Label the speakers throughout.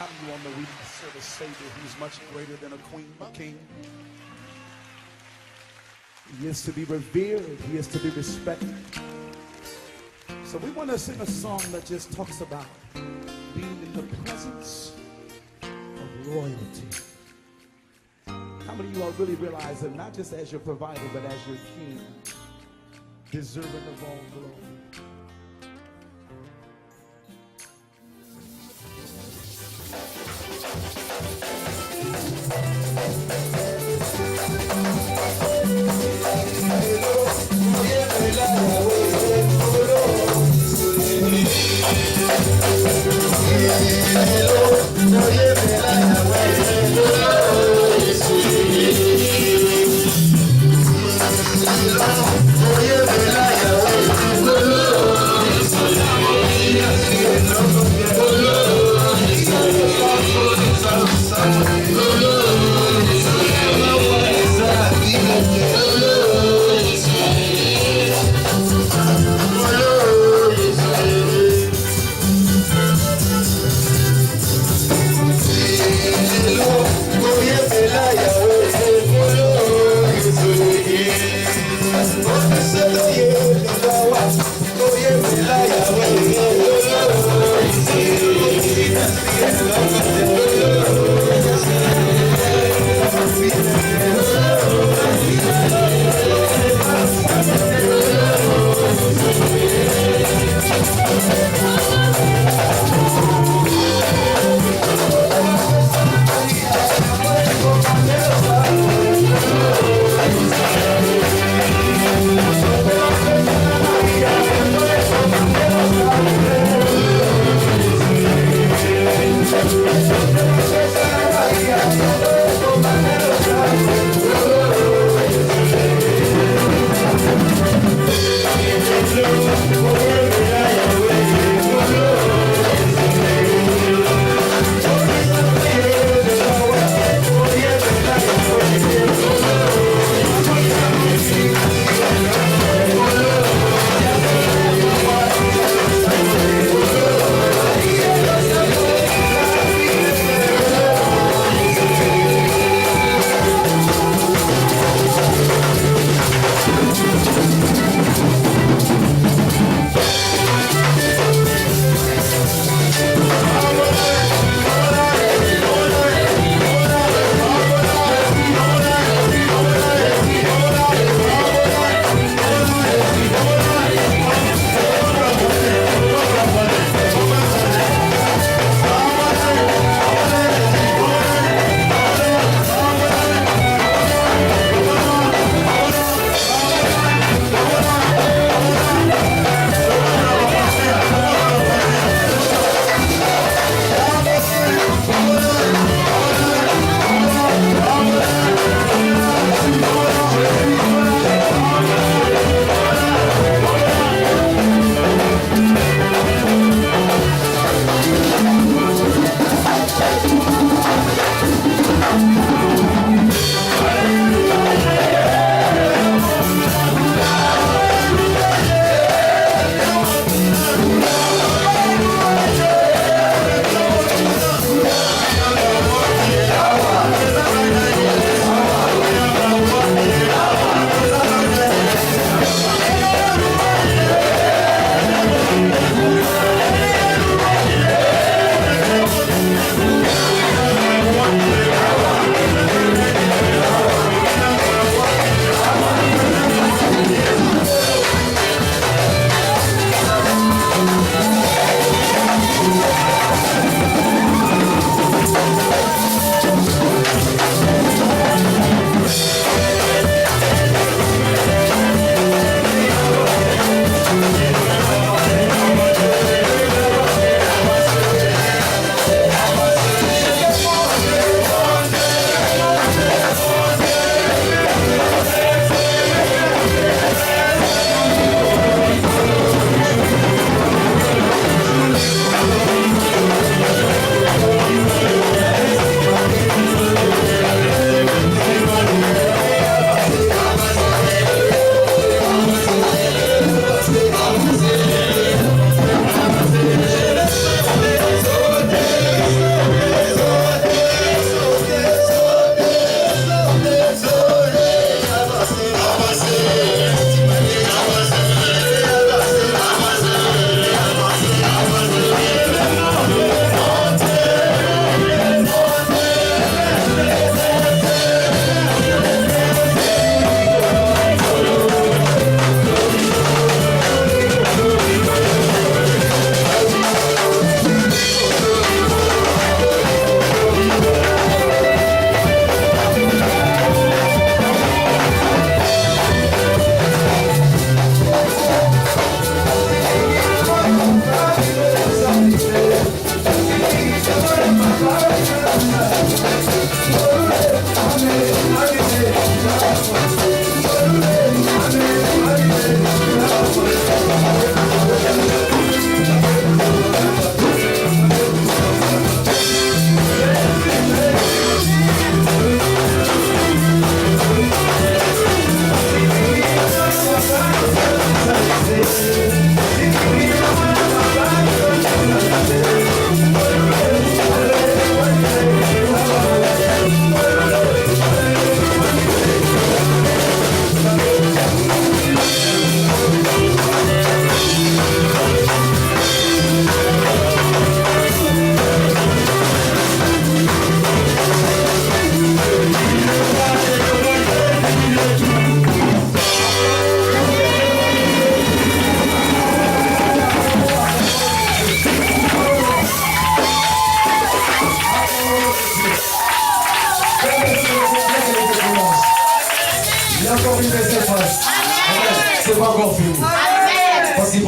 Speaker 1: How do you all know we serve a Savior who's much greater than a queen or king? He is to be revered. He is to be respected. So we want to sing a song that just talks about being in the presence of royalty. How many of you all really realize that not just as your provider, but as your king, deserving of all glory?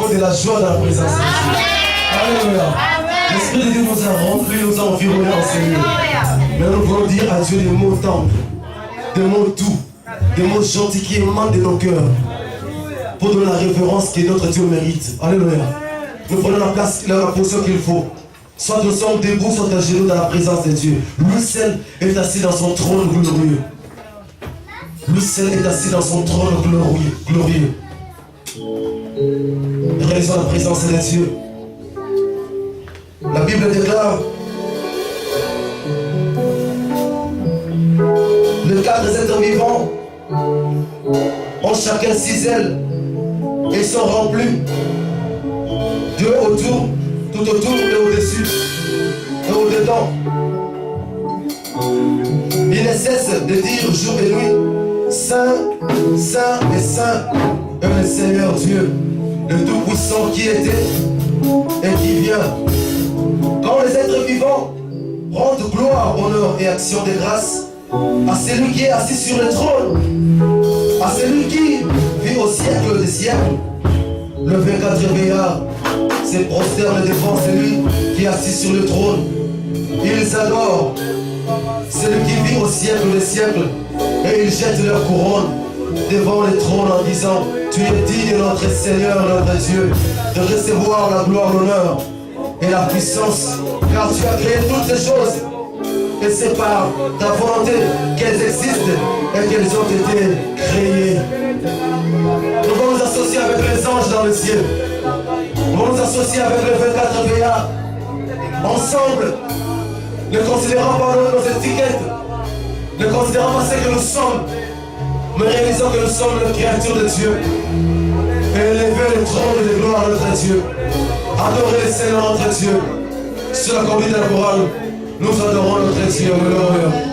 Speaker 2: avons de la joie dans la présence de Dieu. Alléluia. L'Esprit de Dieu nous a remplis, nous a environnés en Seigneur. Mais nous voulons dire à Dieu des mots tendres, des mots doux, des mots gentils qui émanent de nos cœurs. Pour donner la révérence que notre Dieu mérite. Alléluia. Nous prenons la place, la position qu'il faut. Soit nous sommes debout, soit à genoux dans la présence de Dieu. Lui seul est assis dans son trône glorieux. Lui seul est assis dans son trône glorieux. Réalisons la présence de Dieu. La Bible déclare les quatre êtres vivants ont chacun 6 ailes et sont remplis Dieu autour, tout autour et au-dessus et au-dedans. Il ne cesse de dire jour et nuit, Saint, Saint et Saint est le Seigneur Dieu, le Tout-Puissant qui était et qui vient. Quand les êtres vivants rendent gloire, honneur et action de grâce à celui qui est assis sur le trône, à celui qui vit au siècle des siècles, le 24 vieillard se prosterne devant celui qui est assis sur le trône. Ils adorent celui qui vit au siècle des siècles et ils jettent leur couronne devant le trône en disant, tu es digne, notre Seigneur, notre Dieu, de recevoir la gloire, l'honneur et la puissance, car tu as créé toutes ces choses et c'est par ta volonté qu'elles existent et qu'elles ont été créées. Nous allons nous associer avec les anges dans le ciel. Nous allons nous associer avec les 24 veillards. Ensemble, ne considérons pas nos étiquettes, ne considérons pas ce que nous sommes, mais réalisons que nous sommes les créatures de Dieu. Et élever le trône de gloire à notre Dieu. Adorer le Seigneur notre Dieu. Sur la conduite de la chorale, nous adorons notre Dieu. Alléluia.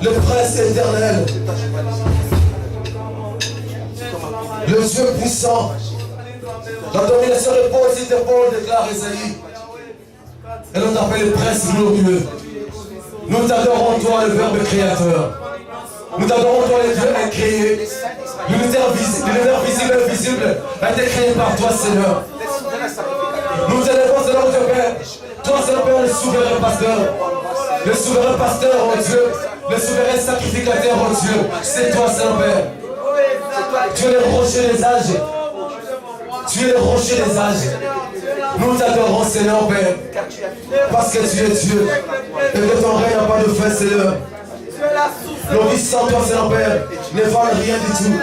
Speaker 2: Le prince éternel, le Dieu puissant, la domination repose sur tes épaules, déclare Isaïe. Et nous t'appelons le prince glorieux. Nous t'adorons toi, le Verbe créateur. Nous t'adorons toi, le Dieu incréé. L'univers visible et invisible a été créé par toi, Seigneur. Nous t'élèvons, Seigneur Dieu Père. Toi, Seigneur Père, le souverain pasteur. Le souverain pasteur, oh Dieu. Le souverain sacrificateur, oh Dieu. C'est toi, Seigneur Père. Tu es le rocher des âges. Tu es le rocher des âges. Nous t'adorons, Seigneur Père. Parce que tu es Dieu. Et que ton règne n'a pas de fin, Seigneur. Nos vies sans toi, Seigneur Père, ne valent rien du tout.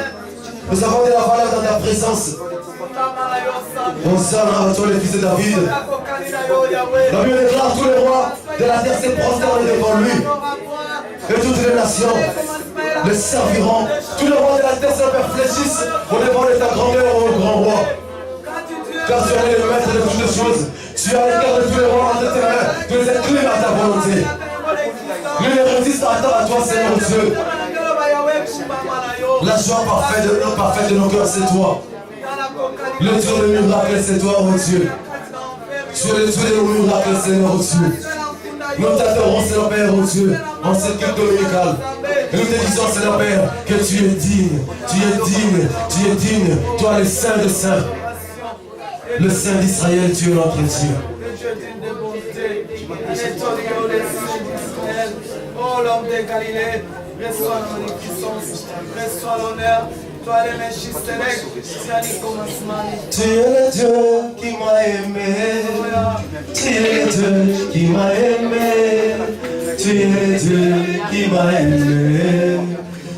Speaker 2: Nous avons de la valeur dans ta présence. On s'en à toi, le fils de David. La Bible déclare tous les rois de la terre se prosternent devant lui. Et toutes les nations le serviront. Tous les rois de la terre se fléchissent au devant de ta grandeur, ô grand roi. Car tu es le maître de toutes les choses. Tu as le cœur de tous les rois entre tes mains. Tu les inclines à ta volonté. Nous ne résistons à toi, Seigneur Dieu. La joie parfaite de nos cœurs, c'est toi. Le Dieu de miracle, c'est toi, oh Dieu. Tu es le Dieu de nos miracles, Seigneur Dieu. Nous t'adorons, Seigneur Père, oh Dieu. en cette culte dominicale. Et nous te disons, Seigneur Père, que tu es digne, tu es digne, tu es digne. Toi, le Saint des Saints, le Saint d'Israël, tu es notre Dieu.
Speaker 3: Oh, l'homme de Galilée, reçois la magnificence, reçois l'honneur. Toi, le Melchisedec,
Speaker 2: tu es le Dieu qui m'a aimé. Tu es le Dieu qui m'a aimé. Tu es le Dieu qui m'a aimé.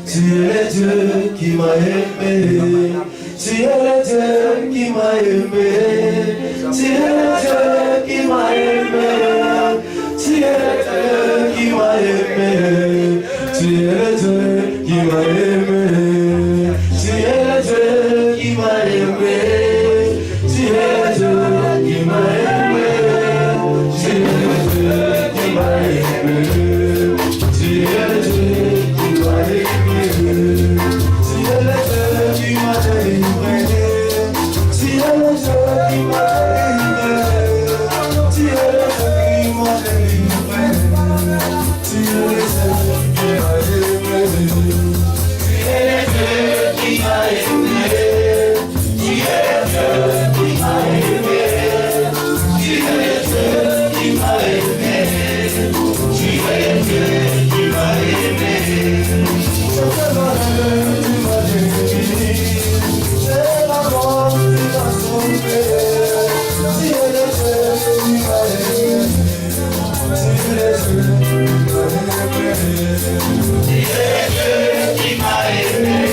Speaker 2: Tu es le Dieu qui m'a aimé. Tu es le Dieu qui m'a aimé. Tu es le Dieu qui m'a aimé. Tu es le Dieu qui m'a aimé. Tu es le Dieu qui m'a aimé. Tu es le Dieu qui m'a aimé. Tu es le Dieu qui m'a aimé. Tu es le Dieu qui m'a aimé. Tu es le Dieu qui m'a aimé. Tu es le Dieu qui m'a aimé. Tu es le Dieu qui m'a aimé. Tu es le Dieu qui m'a délivré. Tu es le Dieu qui m'a aimé. Tu es le Dieu qui m'a aimé. Tu es le Dieu qui m'a aimé. Tu es le Dieu qui m'a aimé. Tu es le Dieu qui m'a aimé. Je te donne, tu m'as guéri. C'est la mort qui m'a sauvé. Tu es le Dieu qui m'a aimé. Tu es le Dieu qui m'a aimé. Tu es le Dieu qui m'a aimé.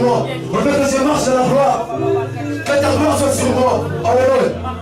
Speaker 2: moi. On veut que je marche dans la gloire. Que ta gloire soit sur moi. Alléluia.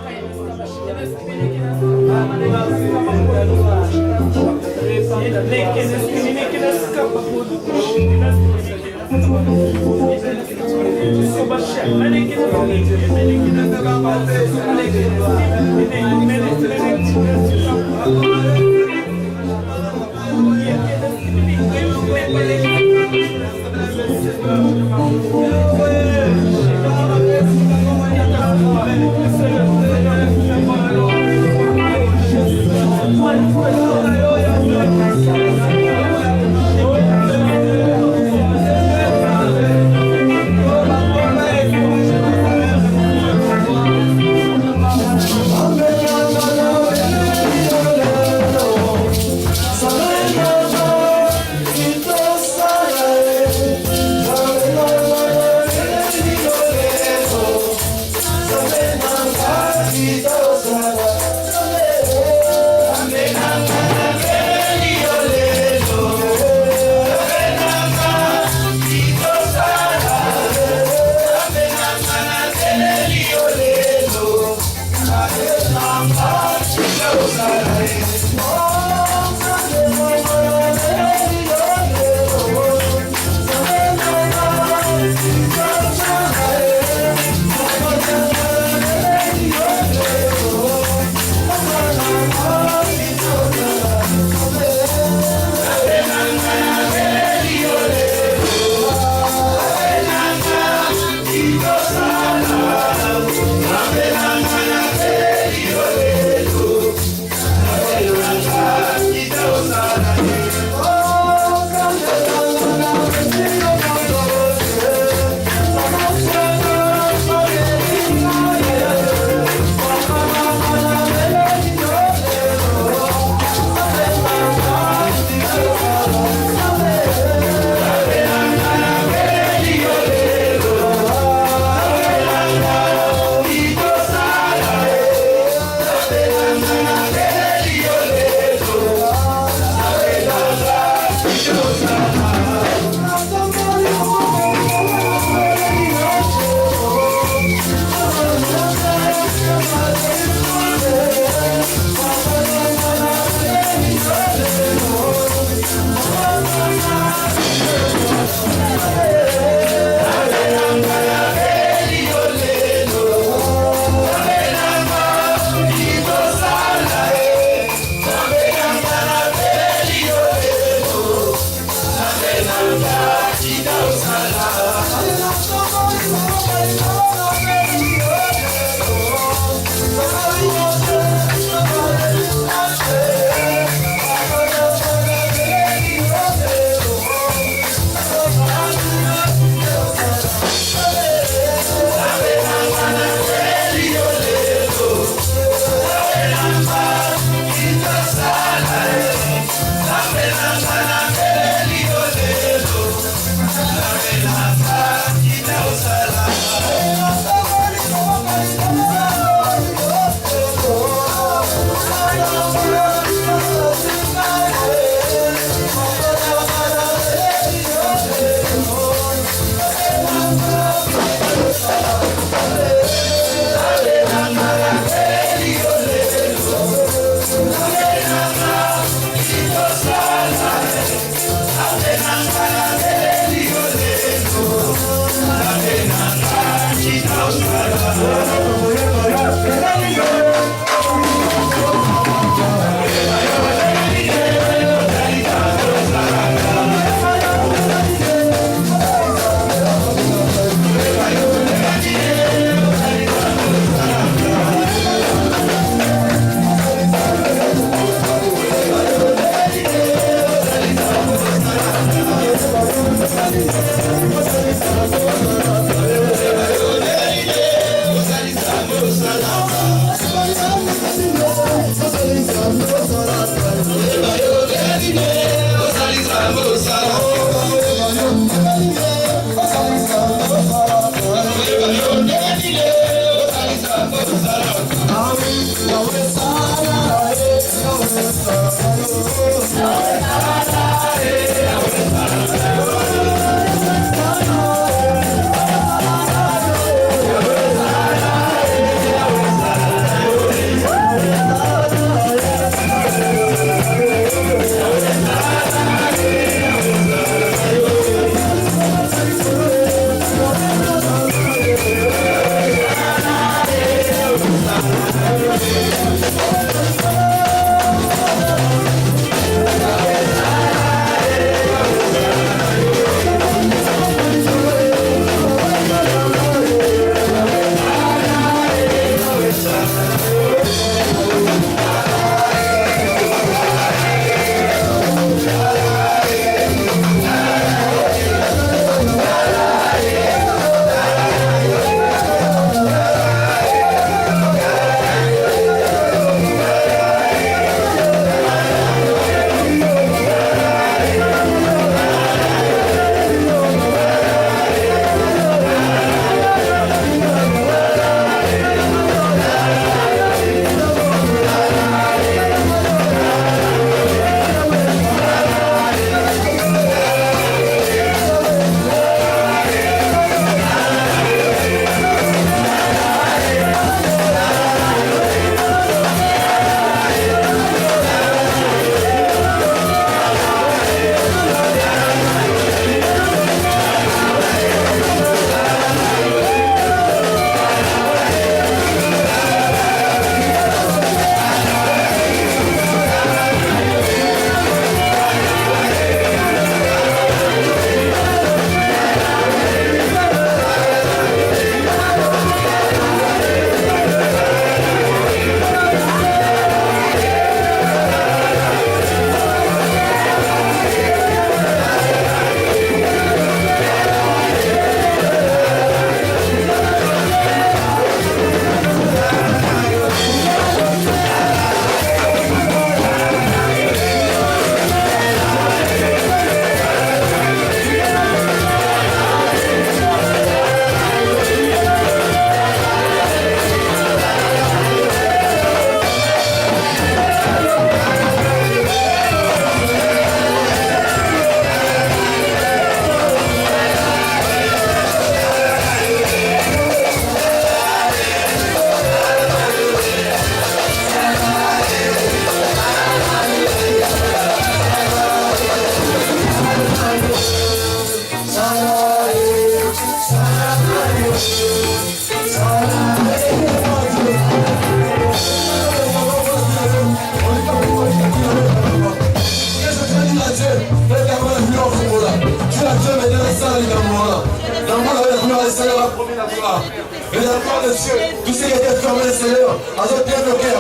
Speaker 2: fermer, Seigneur. À notre débloquer,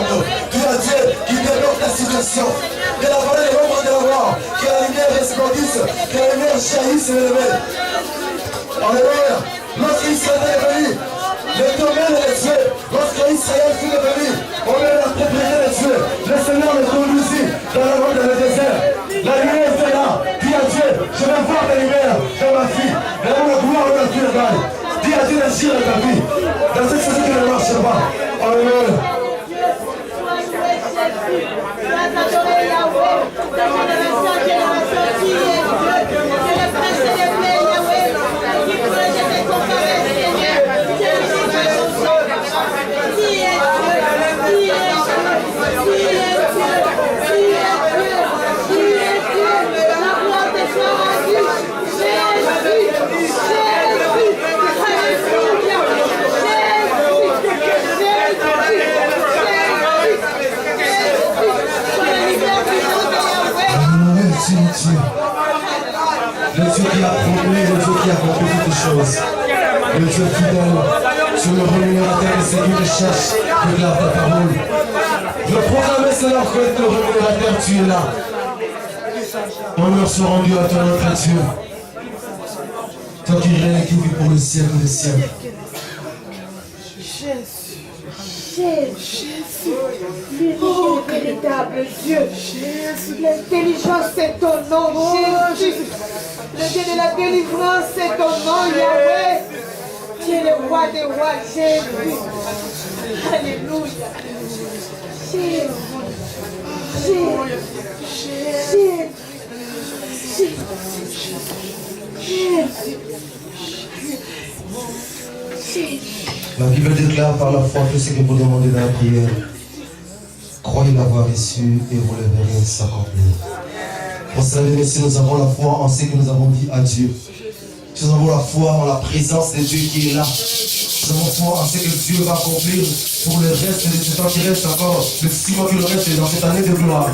Speaker 2: tu as Dieu qui débloque la situation. Que la parole est l'ombre de la gloire. Que la lumière resplendisse. Que la lumière jaillisse et élève. Alléluia. Lorsqu'Israël est venu, le domaine est tué. Lorsqu'Israël fut venu, on est la propriété des cieux. Le Seigneur me conduisit dans la route dans le désert. La lumière était là. Dis à Dieu, je vais voir la lumière dans ma vie. Et dans la gloire de Dieu bail. Dis à Dieu d'agir dans ta vie. Dans cette chose qui ne marche pas. Alléluia. Le Dieu qui a promis, le Dieu qui a accompli toutes choses. Le Dieu fidèle, sur le rémunérateur et celui qui cherche, déclare ta parole. Je proclame cela pour être le rémunérateur, tu es là. Honneur soit rendu à toi, notre Dieu. Toi qui règnes et qui vis pour le siècle des siècles.
Speaker 4: Jésus, l'unique et véritable Dieu. L'intelligence c'est ton nom, Jésus. Le Dieu de la délivrance c'est ton nom, Yahweh. Tu es le roi des rois, Jésus. Alléluia. Jésus.
Speaker 2: La Bible déclare par la foi tout ce que vous demandez dans la prière. Croyez l'avoir reçu et vous le verrez s'accomplir. Pour cela, messieurs, nous avons la foi en ce que nous avons dit à Dieu. Nous avons la foi en la présence de Dieu qui est là. Nous avons foi en ce que Dieu va accomplir pour le reste de ce temps qui reste encore, le 6 mois qui nous reste dans cette année de gloire.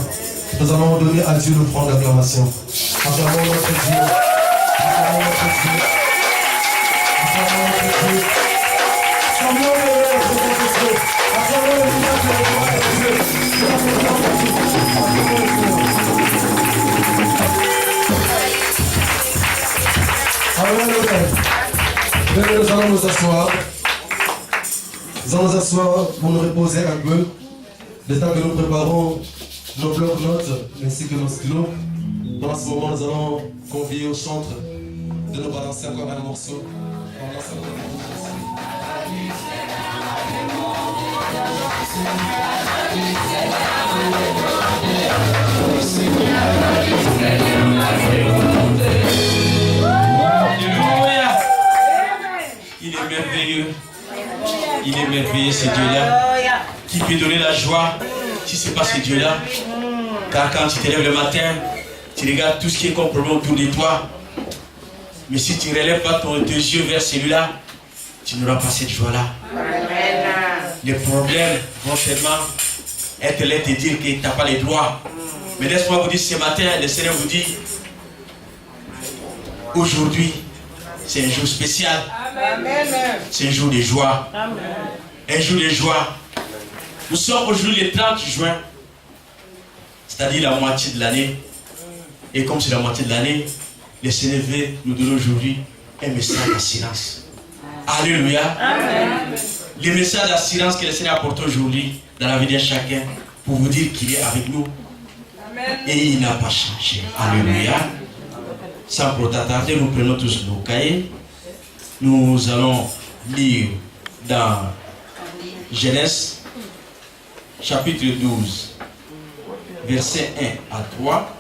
Speaker 2: Nous allons donner à Dieu le prendre d'acclamation. Acclamons notre Dieu. Acclamons notre Dieu. Acclamons notre Dieu. Acclamons notre Dieu. Acclamons le visage de Dieu. Alléluia. Nous allons nous asseoir. Nous allons nous asseoir pour nous reposer un peu. Le temps que nous préparons nos blocs-notes ainsi que nos stylos. Dans ce moment, nous allons convier au chantre de nous balancer encore un morceau.
Speaker 5: Alléluia. Il est merveilleux. Il est merveilleux ce Dieu-là. Qui peut donner la joie si ce n'est pas ce Dieu-là. Car quand tu te lèves le matin, tu regardes tout ce qui est comme problème autour de toi. Mais si tu ne relèves pas tes yeux vers celui-là, tu n'auras pas cette joie-là. Les problèmes vont tellement être là te dire que tu n'as pas les droits. Mais laisse-moi vous dire ce matin, le Seigneur vous dit, aujourd'hui, c'est un jour spécial. C'est un jour de joie. Un jour de joie. Nous sommes aujourd'hui le 30 juin, c'est-à-dire la moitié de l'année. Et comme c'est la moitié de l'année, le Seigneur veut nous donner aujourd'hui un message d'assurance. Alléluia. Amen. Le message d'assurance que le Seigneur apporte aujourd'hui dans la vie de chacun pour vous dire qu'il est avec nous. Amen. Et il n'a pas changé. Alléluia. Sans trop tarder, nous prenons tous nos cahiers. Nous allons lire dans Genèse chapitre 12, versets 1 à 3.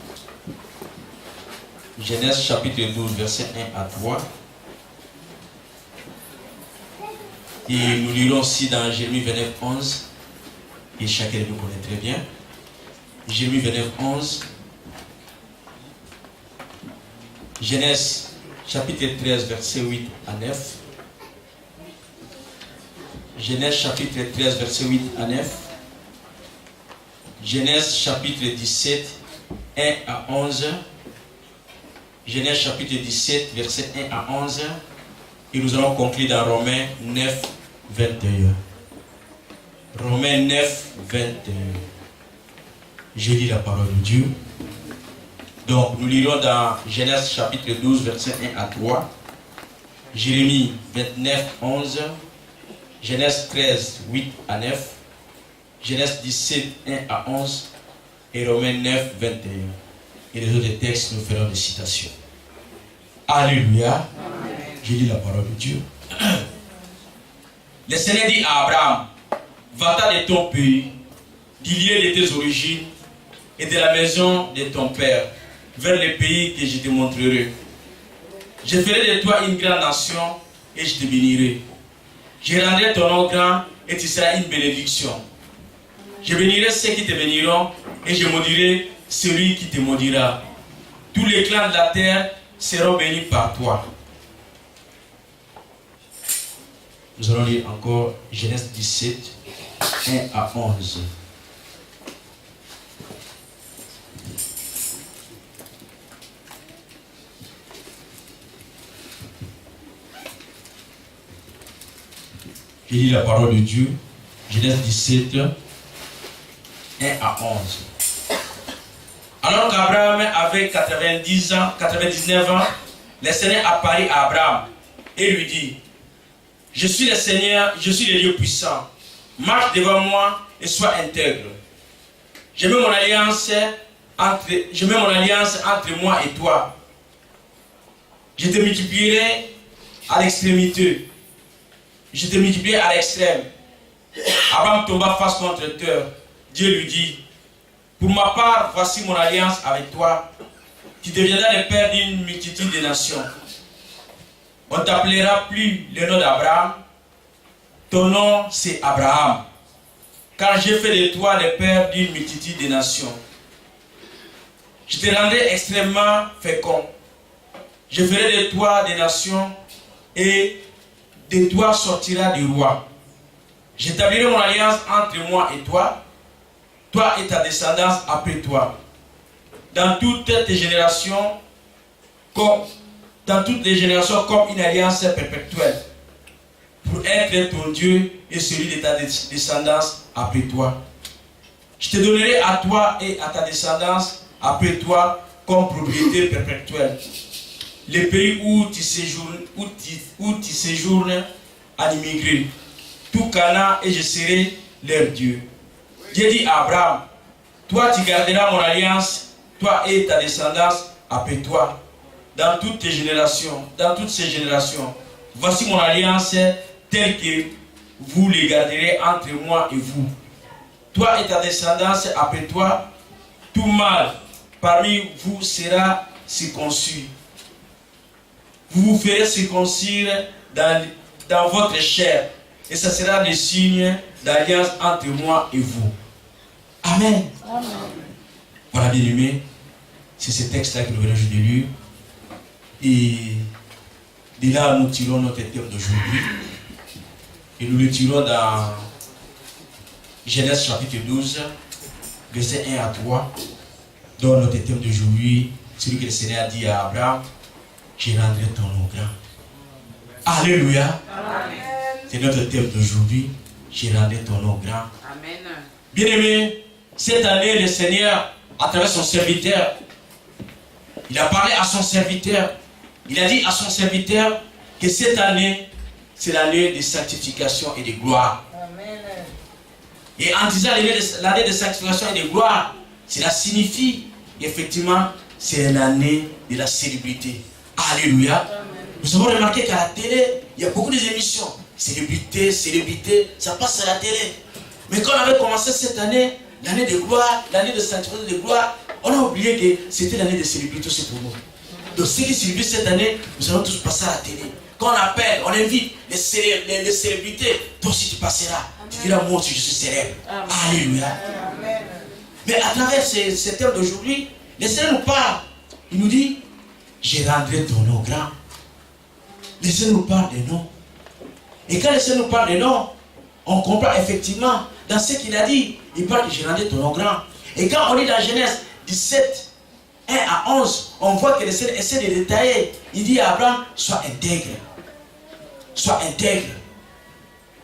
Speaker 5: Genèse chapitre 12, versets 1 à 3. Et nous lirons aussi dans Jérémie 29, 11. Et chacun nous connaît très bien. Jérémie 29, 11. Genèse chapitre 13, versets 8 à 9. Genèse chapitre 13, verset 8 à 9. Genèse chapitre 17, 1 à 11. Genèse chapitre 17, verset 1 à 11. Et nous allons conclure dans Romains 9, 21. Romains 9, 21. Je lis la parole de Dieu. Donc, nous lirons dans Genèse chapitre 12, versets 1 à 3. Jérémie 29, 11. Genèse 13, 8 à 9. Genèse 17, 1 à 11. Et Romains 9, 21. Et les autres textes, nous ferons des citations. Alléluia. Amen. Je lis la parole de Dieu. Le Seigneur dit à Abraham, va-t'en de ton pays, du lieu de tes origines et de la maison de ton père, vers le pays que je te montrerai. Je ferai de toi une grande nation et je te bénirai. Je rendrai ton nom grand et tu seras une bénédiction. Je bénirai ceux qui te béniront et je maudirai celui qui te maudira. Tous les clans de la terre seront bénis par toi. Nous allons lire encore Genèse 17, 1 à 11. Je lis la parole de Dieu, Genèse 17, 1 à 11. Alors qu'Abraham avait 99 ans, le Seigneur apparut à Abraham et lui dit, je suis le Seigneur, je suis le Dieu puissant. Marche devant moi et sois intègre. Je mets mon alliance entre moi et toi. Je te multiplierai à l'extrémité. Je te multiplierai à l'extrême. Abraham tomba face contre terre. Dieu lui dit, pour ma part, voici mon alliance avec toi. Tu deviendras le père d'une multitude de nations. On ne t'appellera plus le nom d'Abraham. Ton nom, c'est Abraham. Car j'ai fait de toi le père d'une multitude de nations. Je te rendrai extrêmement fécond. Je ferai de toi des nations et de toi sortira du roi. J'établirai mon alliance entre moi et toi et ta descendance après toi. Dans toutes les générations, comme une alliance perpétuelle, pour être ton Dieu et celui de ta descendance après toi. Je te donnerai à toi et à ta descendance après toi comme propriété perpétuelle les pays où tu séjournes à immigrer, tout Canaan, et je serai leur Dieu. Dieu dit à Abraham, toi tu garderas mon alliance, toi et ta descendance après toi, dans toutes ces générations. Voici mon alliance telle que vous les garderez entre moi et vous. Toi et ta descendance après toi, tout mâle parmi vous sera circoncis. Vous vous ferez circoncire dans votre chair, et ce sera le signe d'alliance entre moi et vous. Amen. Amen. Voilà, bien aimé, c'est ce texte-là que nous venons de lire. Et de là, nous tirons notre thème d'aujourd'hui. Et nous le tirons dans Genèse chapitre 12, verset 1 à 3. Dans notre thème d'aujourd'hui, celui que le Seigneur a dit à Abraham, je rendrai ton nom grand. Alléluia. Amen. C'est notre thème d'aujourd'hui, je rendrai ton nom grand. Amen. Bien aimé, cette année, le Seigneur, à travers son serviteur, il a parlé à son serviteur. Il a dit à son serviteur que cette année, c'est l'année de sanctification et de gloire. Amen. Et en disant l'année de sanctification et de gloire, cela signifie effectivement c'est l'année de la célébrité. Alléluia. Amen. Nous avons remarqué qu'à la télé, il y a beaucoup d'émissions. Célébrité, ça passe à la télé. Mais quand on avait commencé cette année, l'année de gloire, l'année de sanctification et de gloire, on a oublié que c'était l'année de célébrité aussi pour nous. Donc ceux qui célébrent cette année, nous allons tous passer à la télé. Quand on appelle, on invite les célébrités, toi aussi tu passeras. Amen. Tu diras, moi aussi je suis célèbre. Amen. Alléluia. Amen. Mais à travers ce thème d'aujourd'hui, le Seigneur nous parle. Il nous dit, je rendrai ton nom grand. Le Seigneur nous parle des noms. Et quand le Seigneur nous parle des noms, on comprend effectivement dans ce qu'il a dit. Il parle que je rendrai ton nom grand. Et quand on lit dans Genèse 17, 1 à 11, on voit que le Seigneur essaie de détailler. Il dit à Abraham, sois intègre. Sois intègre.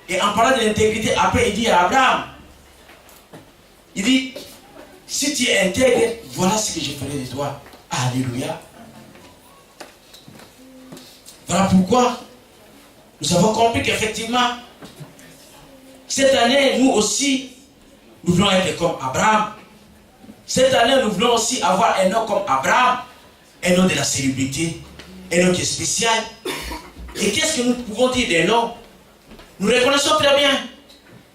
Speaker 5: Et en parlant de l'intégrité, après il dit à Abraham, il dit, si tu es intègre, voilà ce que je ferai de toi. Alléluia. Voilà pourquoi nous avons compris qu'effectivement, cette année, nous aussi, nous voulons être comme Abraham. Cette année, nous voulons aussi avoir un nom comme Abraham, un nom de la célébrité, un nom qui est spécial. Et qu'est-ce que nous pouvons dire des noms? Nous reconnaissons très bien,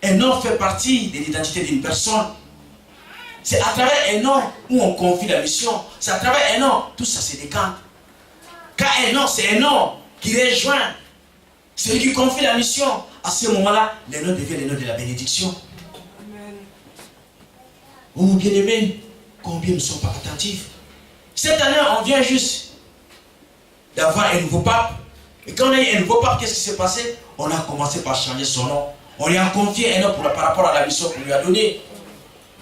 Speaker 5: un nom fait partie de l'identité d'une personne. C'est à travers un nom où on confie la mission. C'est à travers un nom, tout ça se décante. Car un nom, c'est un nom qui rejoint celui qui confie la mission. À ce moment-là, le nom devient le nom de la bénédiction. Amen. Oh, bien-aimés, combien nous ne sommes pas attentifs. Cette année, on vient juste d'avoir un nouveau pape. Et quand on a eu un nouveau pape, qu'est-ce qui s'est passé? On a commencé par changer son nom. On lui a confié un nom par rapport à la mission qu'on lui a donnée.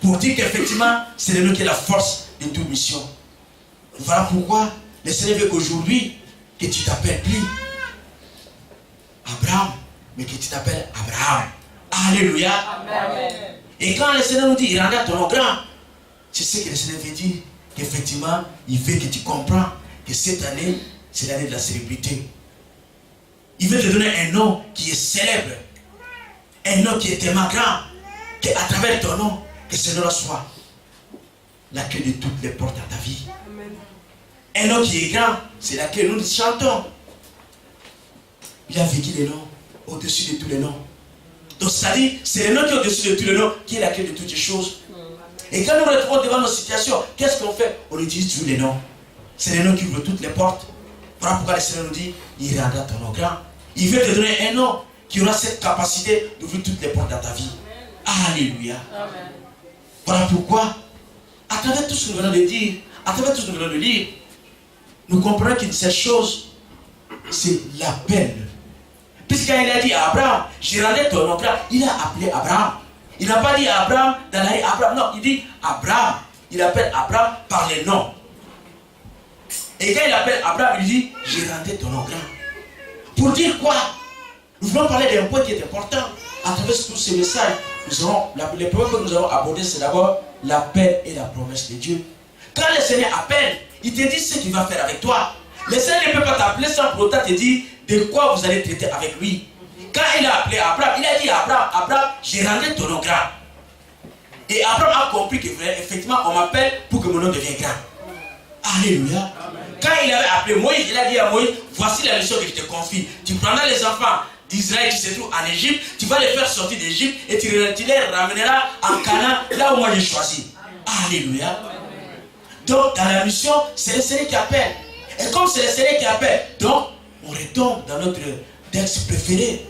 Speaker 5: Pour dire qu'effectivement, c'est le nom qui est la force de toute mission. Voilà pourquoi le Seigneur veut qu'aujourd'hui, que tu t'appelles plus Abraham, mais que tu t'appelles Abraham. Alléluia. Amen. Et quand le Seigneur nous dit, il rendra ton nom grand, c'est ce que le Seigneur veut dire, qu'effectivement, il veut que tu comprends que cette année, c'est l'année de la célébrité. Il veut te donner un nom qui est célèbre, un nom qui est tellement grand, qu'à travers ton nom, que ce nom soit la clé de toutes les portes à ta vie. Amen. Un nom qui est grand, c'est laquelle nous chantons. Il a vécu les noms au-dessus de tous les noms. Donc ça dit, c'est le nom qui est au-dessus de tous les noms qui est la clé de toutes les choses. Et quand nous nous retrouvons devant nos situations, qu'est-ce qu'on fait? On utilise tous les noms. C'est les noms qui ouvrent toutes les portes. Voilà pourquoi le Seigneur nous dit, il rendra ton nom grand. Il veut te donner un nom qui aura cette capacité d'ouvrir toutes les portes dans ta vie. Alléluia. Amen. Voilà pourquoi, à travers tout ce que nous venons de dire, à travers tout ce que nous venons de lire, nous comprenons qu'une seule chose, c'est l'appel. Puisqu'il a dit à Abraham, je rendrai ton nom grand, il a appelé Abraham. Il n'a pas dit à Abraham dans la rue Abraham, non, il dit Abraham. Il appelle Abraham par les noms. Et quand il appelle Abraham, il dit, je rendrai ton nom grand. Pour dire quoi? Nous voulons parler d'un point qui est important. À travers tous ces messages, les problèmes que nous avons abordés, c'est d'abord l'appel et la promesse de Dieu. Quand le Seigneur appelle, il te dit ce qu'il va faire avec toi. Le Seigneur ne peut pas t'appeler sans pour autant te dire de quoi vous allez traiter avec lui. Quand il a appelé Abraham, il a dit à Abraham, Abraham, j'ai rendu ton nom grand. Et Abraham a compris qu'effectivement, on m'appelle pour que mon nom devienne grand. Alléluia. Amen. Quand il avait appelé Moïse, il a dit à Moïse, voici la mission que je te confie. Tu prendras les enfants d'Israël qui se trouvent en Égypte, tu vas les faire sortir d'Égypte et tu les ramèneras en Canaan, là où moi j'ai choisi. Alléluia. Donc dans la mission, c'est le Seigneur qui appelle. Et comme c'est le Seigneur qui appelle, donc on retombe dans notre texte préféré.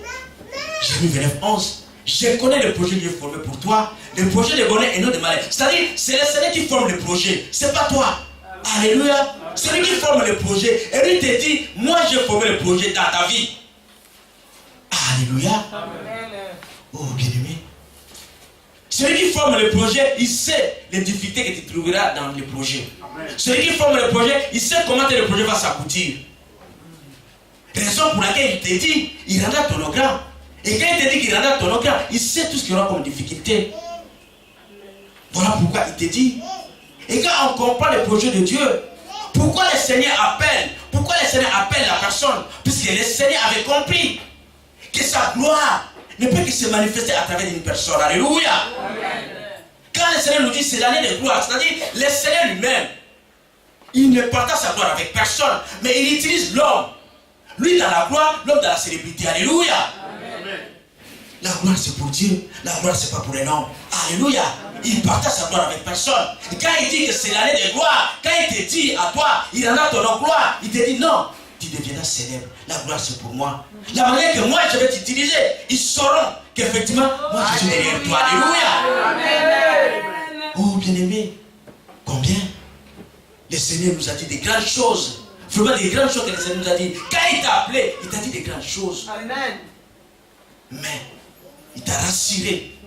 Speaker 5: Jérémie 29, 11. Je connais le projet que j'ai formé pour toi. Le projet de bonheur et non de malheur. C'est-à-dire, c'est le Seigneur qui forme le projet. C'est pas toi. Alléluia. C'est lui qui forme le projet. Et lui te dit, moi j'ai formé le projet dans ta vie. Alléluia. Amen. Oh bien-aimé. Celui qui forme le projet, il sait les difficultés que tu trouveras dans le projet. Amen. Celui qui forme le projet, il sait comment le projet va s'aboutir. Raison pour laquelle il te dit, il rendra ton nom grand. Et quand il te dit qu'il rendra ton nom grand, il sait tout ce qu'il y aura comme difficulté. Voilà pourquoi il te dit. Et quand on comprend le projet de Dieu, pourquoi le Seigneur appelle? Pourquoi le Seigneur appelle la personne? Puisque le Seigneur avait compris que sa gloire ne peut que se manifester à travers une personne. Alléluia. Amen. Quand le Seigneur nous dit c'est l'année de gloire, c'est-à-dire le Seigneur lui-même, il ne partage sa gloire avec personne, mais il utilise l'homme. Lui dans la gloire, l'homme dans la célébrité. Alléluia. Amen. La gloire c'est pour Dieu, la gloire c'est pas pour un homme. Alléluia. Il partage sa gloire avec personne. Et quand il dit que c'est l'année de gloire, quand il te dit à toi, il en a ton nom gloire, il te dit non, tu deviendras célèbre. La gloire c'est pour moi. La manière que moi je vais t'utiliser, ils sauront qu'effectivement, moi je suis derrière toi. Alléluia. Amen. Oh bien-aimé, combien le Seigneur nous a dit des grandes choses. Vraiment des grandes choses que le Seigneur nous a dit. Quand il t'a appelé, il t'a dit des grandes choses. Amen. Mais il t'a rassuré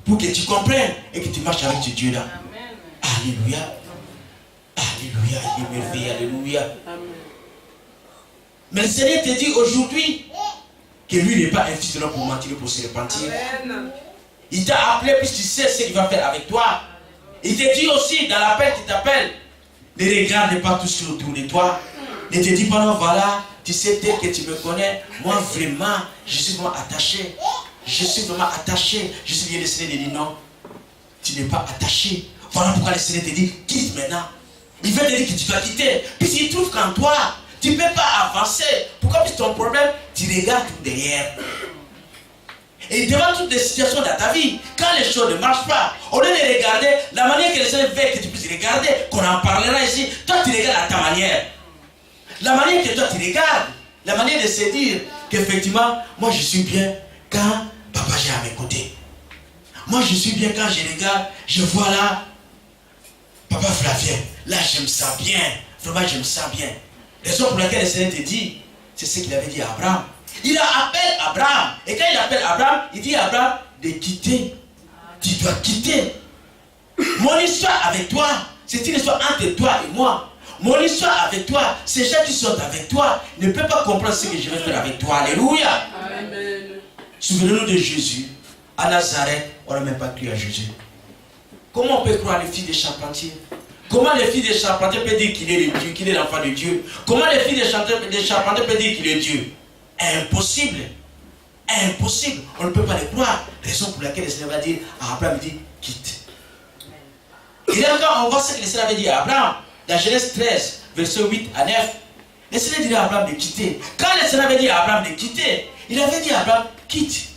Speaker 5: pour que tu comprennes et que tu marches avec ce Dieu-là. Alléluia. Alléluia. Il est merveilleux. Alléluia. Amen. Mais le Seigneur te dit aujourd'hui que lui n'est pas un fils de l'homme pour mentir, pour se repentir. Il t'a appelé puisqu'il sait ce qu'il va faire avec toi. Il te dit aussi dans l'appel qu'il t'appelle, ne regarde pas tout ce qui est autour de toi. Ne te dis pas non, voilà, tu sais tel que tu me connais. Moi vraiment, je suis vraiment attaché. Je suis vraiment attaché. Je suis bien le Seigneur dit non. Tu n'es pas attaché. Voilà pourquoi le Seigneur te dit quitte maintenant. Il veut te dire que tu dois quitter. Puisqu'il trouve qu'en toi, tu ne peux pas avancer. Pourquoi? Puisque ton problème, tu regardes tout derrière. Et devant toutes les situations dans ta vie, quand les choses ne marchent pas, au lieu de regarder la manière que le Seigneur veut que tu puisses regarder, qu'on en parlera ici, toi tu regardes à ta manière. La manière que toi tu regardes, la manière de se dire qu'effectivement, moi je suis bien quand papa j'ai à mes côtés. Moi je suis bien quand je regarde, je vois là, papa Flavien, là j'aime ça bien, vraiment j'aime ça bien. La raison pour laquelle le Seigneur te dit, c'est ce qu'il avait dit à Abraham. Il appelle Abraham. Et quand il appelle Abraham, il dit à Abraham de quitter. Tu dois quitter. Mon histoire avec toi, c'est une histoire entre toi et moi. Mon histoire avec toi, ces gens qui sont avec toi ne peuvent pas comprendre ce que je vais faire avec toi. Alléluia. Amen. Souvenez-nous de Jésus. À Nazareth, on n'a même pas cru à Jésus. Comment on peut croire les filles des charpentiers? Comment les filles des charpentiers peuvent dire qu'il est le Dieu, qu'il est l'enfant de Dieu? Comment les filles des charpentiers peuvent dire qu'il est Dieu? Impossible. Impossible. On ne peut pas les croire. Raison pour laquelle le Seigneur va dire à Abraham, il dit quitte. Et là quand on voit ce que le Seigneur avait dit à Abraham, dans Genèse 13, verset 8 à 9, le Seigneur dit à Abraham de quitter. Quand le Seigneur avait dit à Abraham de quitter, il avait dit à Abraham, quitte.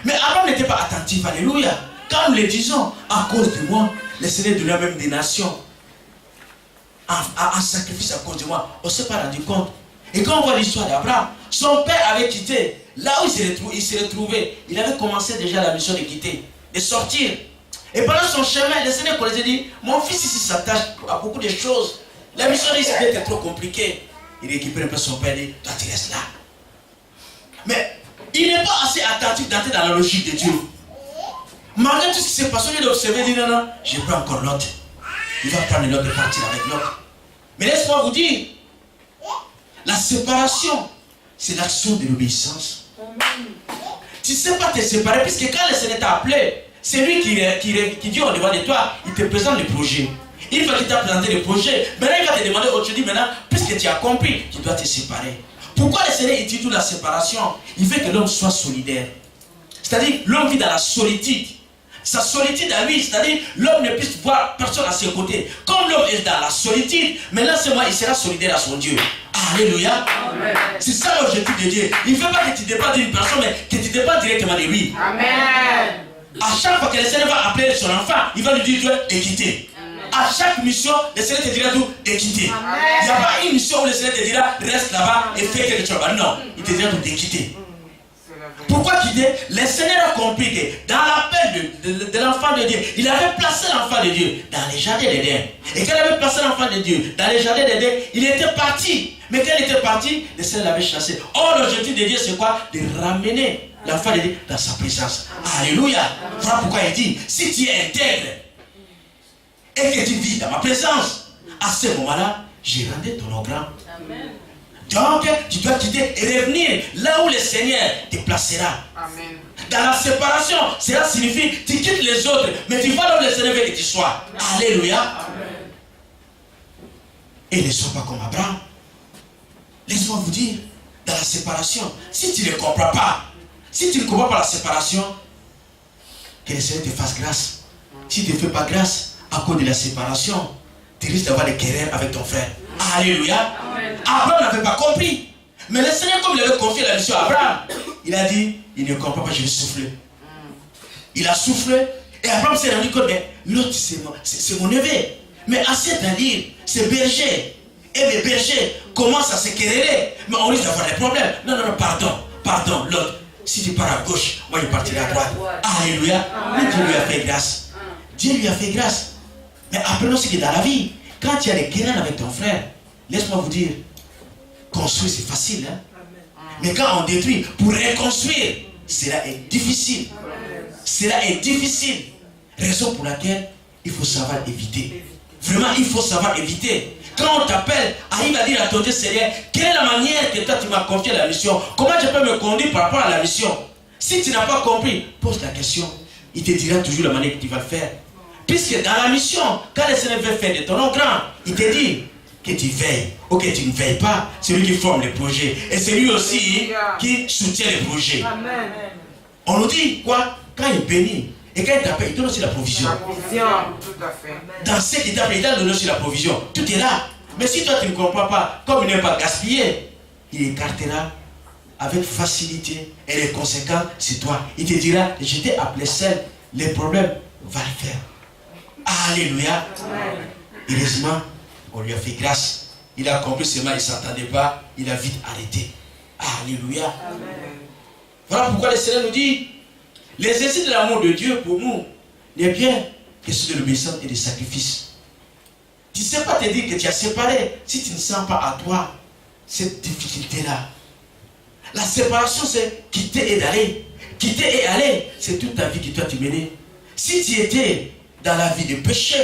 Speaker 5: Mais Abraham n'était pas attentif, alléluia. Quand nous le disons, à cause de moi, le Seigneur donnait même des nations en sacrifice à cause de moi. On ne s'est pas rendu compte. Et quand on voit l'histoire d'Abraham, son père avait quitté. Là où il s'est retrouvé, il avait commencé déjà la mission de quitter, de sortir. Et pendant son chemin, le Seigneur lui a dit, mon fils ici s'attache à beaucoup de choses. La mission ici était trop compliquée. Il récupère un peu son père et dit, toi tu restes là. Mais il n'est pas assez attentif d'entrer dans la logique de Dieu. Malgré tout ce qui s'est passé, il a observé, il dit, non, je prends encore l'autre. Il va prendre l'autre et partir avec l'autre. Mais laisse-moi vous dire, la séparation, c'est l'action de l'obéissance. Tu ne sais pas te séparer, puisque quand le Seigneur t'a appelé, c'est lui qui dit au devant de toi, il te présente le projet. Il va t'a présenté le projet. Maintenant, il va te demander autre chose. Maintenant, puisque tu as compris, tu dois te séparer. Pourquoi le Seigneur utilise la séparation? Il veut que l'homme soit solidaire. C'est-à-dire, l'homme vit dans la solitude. Sa solitude à lui, c'est-à-dire l'homme ne puisse voir personne à ses côtés. Comme l'homme est dans la solitude, maintenant c'est moi, il sera solidaire à son Dieu. Alléluia. C'est ça l'objectif de Dieu. Il ne veut pas que tu dépendes d'une personne, mais que tu dépendes directement de lui. Amen. À chaque fois que le Seigneur va appeler son enfant, il va lui dire de quitter. À chaque mission, le Seigneur te dira tout de quitter. Il n'y a pas une mission où le Seigneur te dira reste là-bas et fais quelque chose. Non, il te dira tout de quitter. Pourquoi quitter? Le Seigneur a compris que dans l'appel de l'enfant de Dieu, il avait placé l'enfant de Dieu dans les jardins d'Éden. Et quand il avait placé l'enfant de Dieu dans les jardins d'Éden, il était parti. Mais quand il était parti, le Seigneur l'avait chassé. Or, l'objectif de Dieu, c'est quoi? De ramener l'enfant de Dieu dans sa présence. Alléluia. Voilà pourquoi il dit, si tu es intègre et que tu vis dans ma présence, à ce moment-là, j'ai rendu ton offrande. Amen. Donc, tu dois quitter et revenir là où le Seigneur te placera. Amen. Dans la séparation, cela signifie tu quittes les autres, mais tu vas là où le Seigneur veut que tu sois. Alléluia. Amen. Et ne sois pas comme Abraham. Laisse-moi vous dire, dans la séparation, si tu ne comprends pas, si tu ne comprends pas la séparation, que le Seigneur te fasse grâce. Si tu ne fais pas grâce à cause de la séparation, tu risques d'avoir des querelles avec ton frère. Alléluia. Amen. Abraham n'avait pas compris. Mais le Seigneur, comme il avait confié la mission à Abraham, il a dit, il ne comprend pas, je vais souffler. Il a soufflé. Et Abraham s'est rendu compte, mais l'autre c'est mon neveu. Mais assez à dire, c'est berger. Et les bergers commencent à se quereller. Mais on risque d'avoir des problèmes. Non, pardon, l'autre. Si tu pars à gauche, moi je partirai à droite. Alléluia. Mais Dieu lui a fait grâce. Dieu lui a fait grâce. Mais apprenons ce qui est dans la vie. Quand tu as des querelles avec ton frère, laisse-moi vous dire, construire c'est facile. Hein? Mais quand on détruit, pour reconstruire, cela est difficile. Cela est difficile. Raison pour laquelle il faut savoir éviter. Vraiment, il faut savoir éviter. quand on t'appelle, arrive à dire à ton Dieu, Seigneur, quelle est la manière que toi tu m'as confié la mission? Comment je peux me conduire par rapport à la mission? Si tu n'as pas compris, pose la question. Il te dira toujours la manière que tu vas le faire. Puisque dans la mission, quand le Seigneur veut faire de ton nom grand, il te dit que tu veilles ou que tu ne veilles pas. C'est lui qui forme les projets. Et c'est lui aussi qui soutient les projets.
Speaker 4: Amen.
Speaker 5: On nous dit quoi? Quand il bénit et quand il t'appelle, il donne aussi la provision.
Speaker 3: La provision, tout à fait.
Speaker 5: Dans ce qu'il t'appelle, il t'a donné aussi la provision. Tout est là. Mais si toi tu ne comprends pas, comme il n'est pas gaspillé, il écartera avec facilité et les conséquences, c'est toi. Il te dira, je t'ai appelé seul, les problèmes, va le faire. Alléluia. Heureusement, on lui a fait grâce. Il a compris seulement, il ne s'attendait pas, il a vite arrêté. Alléluia.
Speaker 3: Amen.
Speaker 5: Voilà pourquoi le Seigneur nous dit, l'exercice de l'amour de Dieu pour nous n'est bien que celui de l'obéissance et des sacrifices. Tu ne sais pas te dire que tu as séparé si tu ne sens pas à toi cette difficulté-là. La séparation, c'est quitter et d'aller. Quitter et aller, c'est toute ta vie qui doit te mener. Si tu étais dans la vie de péché,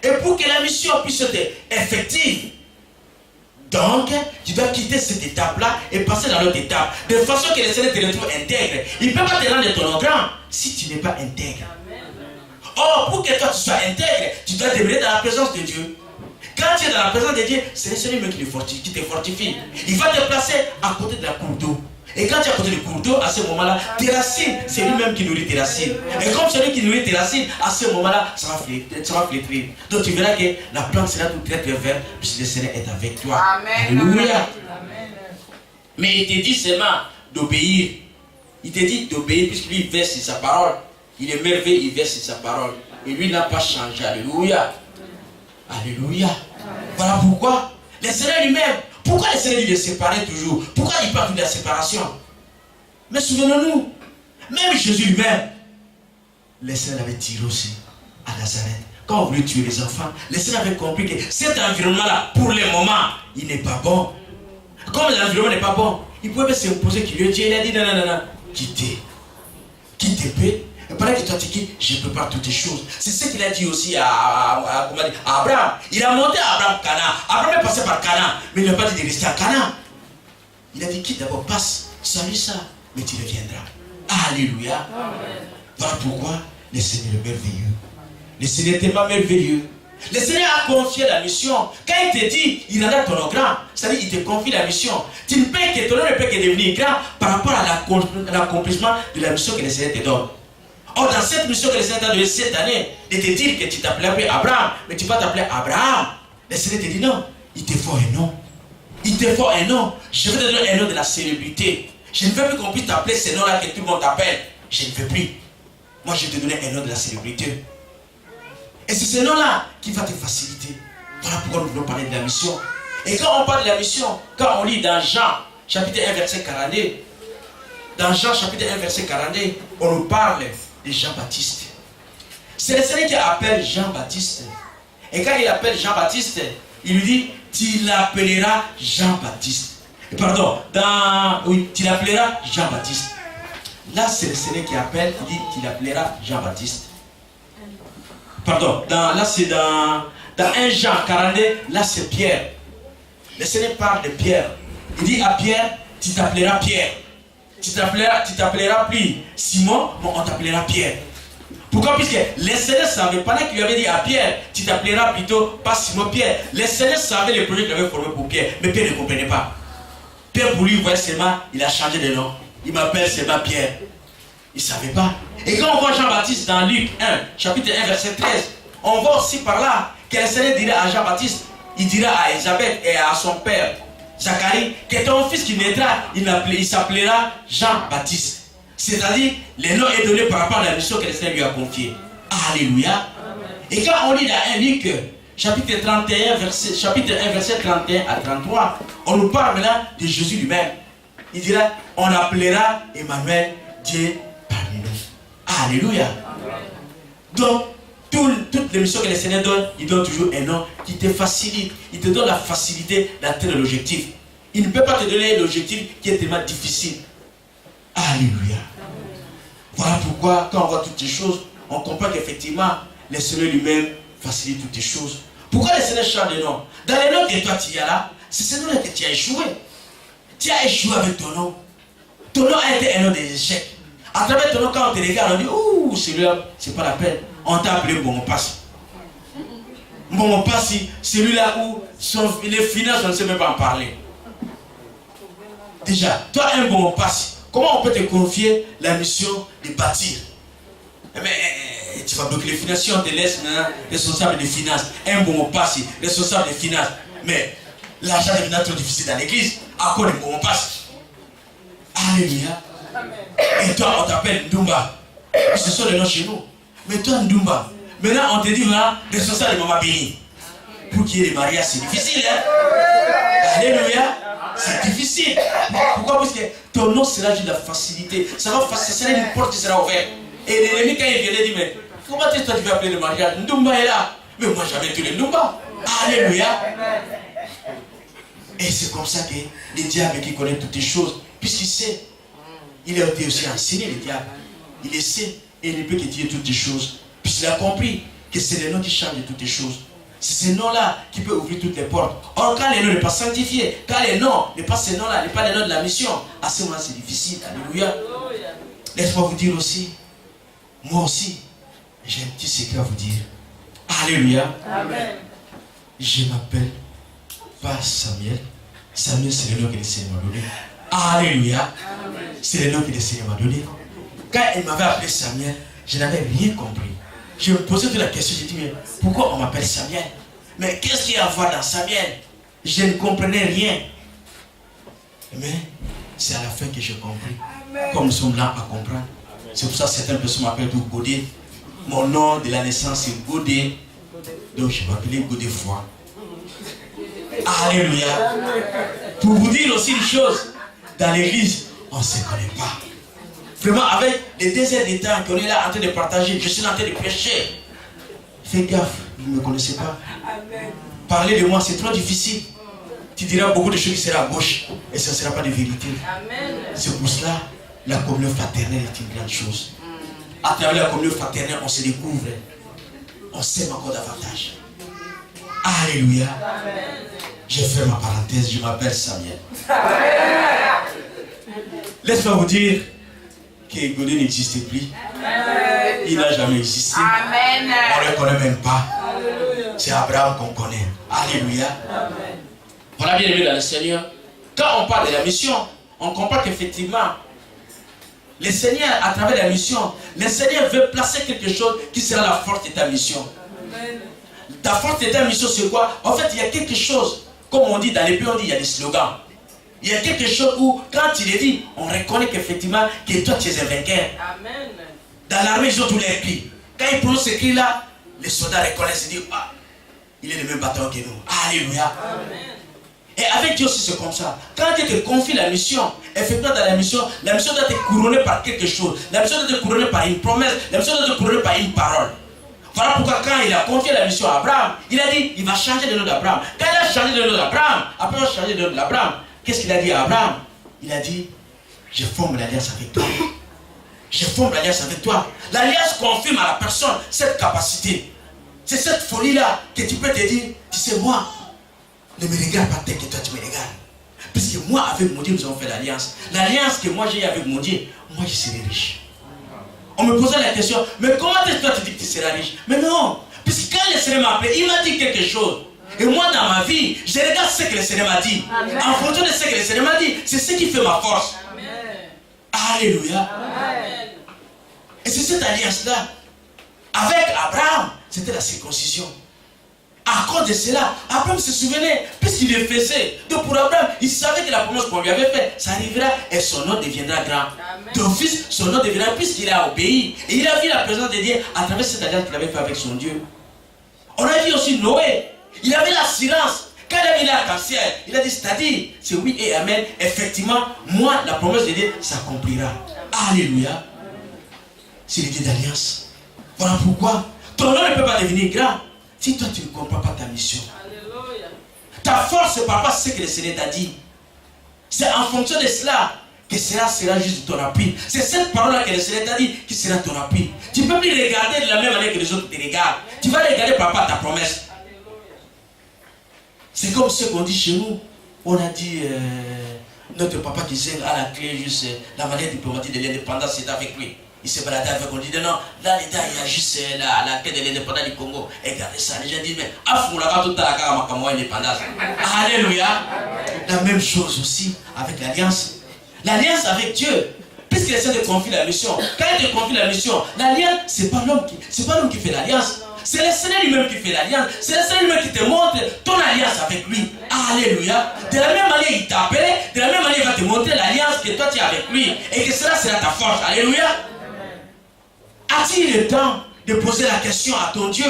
Speaker 5: et pour que la mission puisse être effective, donc tu dois quitter cette étape-là et passer dans l'autre étape, de façon que le Seigneur te retrouve intègre. Il ne peut pas te rendre ton nom grand si tu n'es pas intègre. Or, pour que toi tu sois intègre, tu dois demeurer dans la présence de Dieu. Quand tu es dans la présence de Dieu, c'est le Seigneur même qui te fortifie. Il va te placer à côté de la cour d'eau. Et quand tu es à côté du cours d'eau, à ce moment-là, tes racines, c'est lui-même qui nourrit tes racines. Et comme celui qui nourrit tes racines, à ce moment-là, ça va flétrir. Donc tu verras que la plante sera tout très très verte, puisque le Seigneur est avec toi.
Speaker 3: Amen.
Speaker 5: Alléluia. Mais il te dit seulement d'obéir. Il te dit d'obéir, puisque lui, il verse sur sa parole. Il est merveilleux, il verse sur sa parole. Et lui n'a pas changé. Alléluia. Alléluia. Voilà pourquoi le Seigneur lui-même, pourquoi le Seigneur dit de séparer toujours? Pourquoi il parle de la séparation? Mais souvenons-nous, même Jésus lui-même, le Seigneur avait tiré aussi à Nazareth. Quand on voulait tuer les enfants, le Seigneur avait compris que cet environnement-là, pour le moment, il n'est pas bon. Comme l'environnement n'est pas bon, il pouvait pas s'imposer qu'il lui a dit, il a dit non, quittez. Quittez paix. Et pendant que toi tu quittes, je prépare toutes les choses. C'est ce qu'il a dit aussi à Abraham. Il a monté à Abraham Canaan. Abraham est passé par Canaan, mais il n'a pas dit de rester à Canaan. Il a dit quitte d'abord, passe, salue ça, mais tu reviendras. Alléluia. Voilà pourquoi le Seigneur est merveilleux. Le Seigneur est tellement merveilleux. Le Seigneur a confié la mission. Quand il te dit, il rendra ton nom grand, c'est-à-dire il te confie la mission. Tu ne peux que ton nom ne peut que devenir grand par rapport à l'accomplissement de la mission que le Seigneur te donne. Or, dans cette mission que le Seigneur t'a donnée cette année, de te dire que tu t'appelais Abraham, mais tu vas t'appeler Abraham, le Seigneur te dit non, il te faut un nom. Il te faut un nom. Je vais te donner un nom de la célébrité. Je ne veux plus qu'on puisse t'appeler ce nom-là que tout le monde t'appelle. Je ne veux plus. Moi, je vais te donner un nom de la célébrité. Et c'est ce nom-là qui va te faciliter. Voilà pourquoi nous voulons parler de la mission. Et quand on parle de la mission, quand on lit dans Jean, chapitre 1, verset 42, dans Jean, chapitre 1, verset 42, on nous parle de Jean-Baptiste. C'est le Seigneur qui appelle Jean-Baptiste. Et quand il appelle Jean-Baptiste, il lui dit, tu l'appelleras Jean-Baptiste. Pardon, oui, tu l'appelleras Jean-Baptiste. Là, c'est le Seigneur qui appelle, il dit, tu l'appelleras Jean-Baptiste. Pardon, là c'est dans 1 Jean 42, là c'est Pierre. Le Seigneur parle de Pierre. Il dit à Pierre, tu t'appelleras Pierre. Tu t'appelleras plus Simon, mais on t'appellera Pierre. Pourquoi? Puisque le Seigneur savait, pendant qu'il lui avait dit à Pierre, tu t'appelleras plutôt pas Simon, Pierre. Le Seigneur savait le projet qu'il avait formé pour Pierre, mais Pierre ne comprenait pas. Pierre, pour lui, voyait seulement, il a changé de nom. Il m'appelle seulement Pierre. Il ne savait pas. Et quand on voit Jean-Baptiste dans Luc 1, chapitre 1, verset 13, on voit aussi par là que le Seigneur dirait à Jean-Baptiste, il dira à Elisabeth et à son père, Zacharie, que ton fils qui naîtra, il s'appellera Jean-Baptiste. C'est-à-dire, le nom est donné par rapport à la mission que le Seigneur lui a confiée. Alléluia. Et quand on lit dans 1 Luc, chapitre 1, verset 31 à 33, on nous parle maintenant de Jésus lui-même. Il dira, on appellera Emmanuel, Dieu parmi nous. Alléluia. Donc, toutes les missions que le Seigneur donne, il donne toujours un nom qui te facilite. Il te donne la facilité d'atteindre l'objectif. Il ne peut pas te donner l'objectif qui est tellement difficile. Alléluia. Voilà pourquoi, quand on voit toutes ces choses, on comprend qu'effectivement, le Seigneur lui-même facilite toutes les choses. Pourquoi Pourquoi le Seigneur change de nom? Dans les noms que toi tu as là, c'est ce nom-là que tu as échoué. Tu as échoué avec ton nom. Ton nom a été un nom des échecs. À travers ton nom, quand on te regarde, on dit, ouh, celui-là, c'est pas la peine. On t'a appelé Mbongopassi. Mbongopassi, celui-là où les finances, on ne sait même pas en parler. Déjà, toi, un Mbongopassi, comment on peut te confier la mission de bâtir? Mais tu vas bloquer les finances, si on te laisse maintenant responsable des finances, un Mbongopassi, responsable des finances. Mais l'argent devient trop difficile dans l'église, à cause de Mbongopassi. Alléluia. Et toi, on t'appelle Ndumba. Ce sont les noms chez nous. Mais toi, Ndumba, maintenant on te dit, voilà, responsable de Maman Béni. Pour qu'il y ait des mariages, c'est difficile, hein? Alléluia. C'est difficile. Pourquoi? Parce que ton nom sera juste la facilité. Ça sera une porte qui sera ouverte. Et l'ennemi, quand il vient, il dit, mais comment est-ce que toi tu vas appeler le mariage? Ndumba est là. Mais moi, j'avais tous les Ndumba. Alléluia. Et c'est comme ça que le diable qui connaît toutes les choses, puisqu'il sait, il a été aussi enseigné, le diable. Il le sait et il ne peut que dire toutes les choses. Puisqu'il a compris que c'est le nom qui change toutes les choses. C'est ce nom-là qui peut ouvrir toutes les portes. Or, quand le nom n'est pas sanctifié, quand le nom n'est pas ce nom-là, n'est pas le nom de la mission, à ce moment c'est difficile. Alléluia. Laisse-moi vous dire aussi, moi aussi, j'ai un petit secret à vous dire. Alléluia. Amen. Je m'appelle pas Samuel. Samuel, c'est le nom que le Seigneur m'a donné. Alléluia. C'est le nom que le Seigneur m'a donné. Quand il m'avait appelé Samuel, je n'avais rien compris. Je me posais toute la question, j'ai dit, mais pourquoi on m'appelle Samuel? Mais qu'est-ce qu'il y a à voir dans Samuel? Je ne comprenais rien. Mais c'est à la fin que j'ai compris. Comme nous sommes là à comprendre. C'est pour ça que certaines personnes m'appellent tout Godé. Mon nom de la naissance c'est Godé. Donc je m'appelais Godefroy. Alléluia. Pour vous dire aussi une chose, dans l'église, on ne se connaît pas. Vraiment, avec les 2 heures de temps qu'on est là en train de partager, je suis en train de prêcher. Fais gaffe, vous ne me connaissez pas. Parler de moi, c'est trop difficile. Tu diras beaucoup de choses qui seront à gauche et ce ne sera pas de vérité. C'est pour cela, la communion fraternelle est une grande chose. À travers la communion fraternelle, on se découvre. On s'aime encore davantage. Alléluia. Je fais ma parenthèse, je m'appelle Samuel. Laisse-moi vous dire que Godé n'existe plus. Il n'a jamais existé. On ne le connaît même pas. C'est Abraham qu'on connaît. Alléluia. Voilà, bien aimé dans le Seigneur. Quand on parle de la mission, on comprend qu'effectivement, le Seigneur, à travers la mission, le Seigneur veut placer quelque chose qui sera la force de ta mission. Ta force de ta mission, c'est quoi? En fait, il y a quelque chose, comme on dit dans les pays, on dit il y a des slogans. Il y a quelque chose où, quand il est dit, on reconnaît qu'effectivement, que toi tu es un vainqueur. Amen. Dans l'armée, ils ont tous les cris. Quand ils prononcent ces cris-là, les soldats reconnaissent et disent, ah, il est le même bâton que nous. Alléluia. Amen. Et avec Dieu aussi, c'est comme ça. Quand Dieu te confie la mission, effectivement dans la mission doit être couronnée par quelque chose. La mission doit être couronnée par une promesse. La mission doit être couronnée par une parole. Voilà pourquoi quand il a confié la mission à Abraham, il a dit, il va changer le nom d'Abraham. Quand il a changé le nom d'Abraham, après il a changé le nom d'Abraham, qu'est-ce qu'il a dit à Abraham? Il a dit, je forme l'alliance avec toi. Je forme l'alliance avec toi. L'alliance confirme à la personne cette capacité. C'est cette folie-là que tu peux te dire, tu sais moi, ne me regarde pas tel que toi tu me regardes. Puisque moi avec mon Dieu nous avons fait l'alliance. L'alliance que moi j'ai avec mon Dieu, moi je serai riche. On me posait la question, mais comment est-ce que toi tu dis que tu seras riche? Mais non, puisque quand le Seigneur m'a appelé, il m'a dit quelque chose. Et moi dans ma vie, je regarde ce que le Seigneur m'a dit. Amen. En fonction de ce que le Seigneur m'a dit, c'est ce qui fait ma force. Amen. Alléluia. Amen. Et c'est cette alliance-là. Avec Abraham, c'était la circoncision. À cause de cela, Abraham se souvenait, puisqu'il le faisait. Donc pour Abraham, il savait que la promesse qu'on lui avait faite, ça arrivera et son nom deviendra grand. D'office, son nom deviendra puisqu'il a obéi. Et il a vu la présence de Dieu à travers cette alliance qu'il avait fait avec son Dieu. On a vu aussi Noé. Il avait l'assurance. Quand il a vu l'arc-en-ciel, il a dit, c'est-à-dire, c'est oui et amen. Effectivement, moi, la promesse de Dieu s'accomplira. Alléluia. C'est l'idée d'alliance. Voilà pourquoi ton nom ne peut pas devenir grand si toi tu ne comprends pas ta mission. Alléluia. Ta force ne parle pas ce que le Seigneur t'a dit. C'est en fonction de cela que cela sera juste ton appui. C'est cette parole-là que le Seigneur t'a dit qui sera ton appui. Tu ne peux plus regarder de la même manière que les autres te regardent. Tu vas regarder par rapport à ta promesse. C'est comme ce qu'on dit chez nous. On a dit, notre papa qui sait à la clé juste la manière diplomatique de l'indépendance, c'est avec lui. Il s'est baladé avec, on dit non, là l'État il y a juste la clé de l'indépendance du Congo. Et regardez ça, les gens disent, mais Afroulaka tout à la carama indépendance. Alléluia. La même chose aussi avec l'alliance. L'alliance avec Dieu. Puisqu'il essaie de confier la mission. Quand il te confie la mission, l'alliance, c'est pas l'homme qui fait l'alliance. C'est le Seigneur lui-même qui fait l'alliance. C'est le Seigneur lui-même qui te montre ton alliance avec lui. Alléluia. De la même manière, il t'a appelé. De la même manière, il va te montrer l'alliance que toi tu as avec lui. Et que cela sera ta force. Alléluia. As-tu le temps de poser la question à ton Dieu?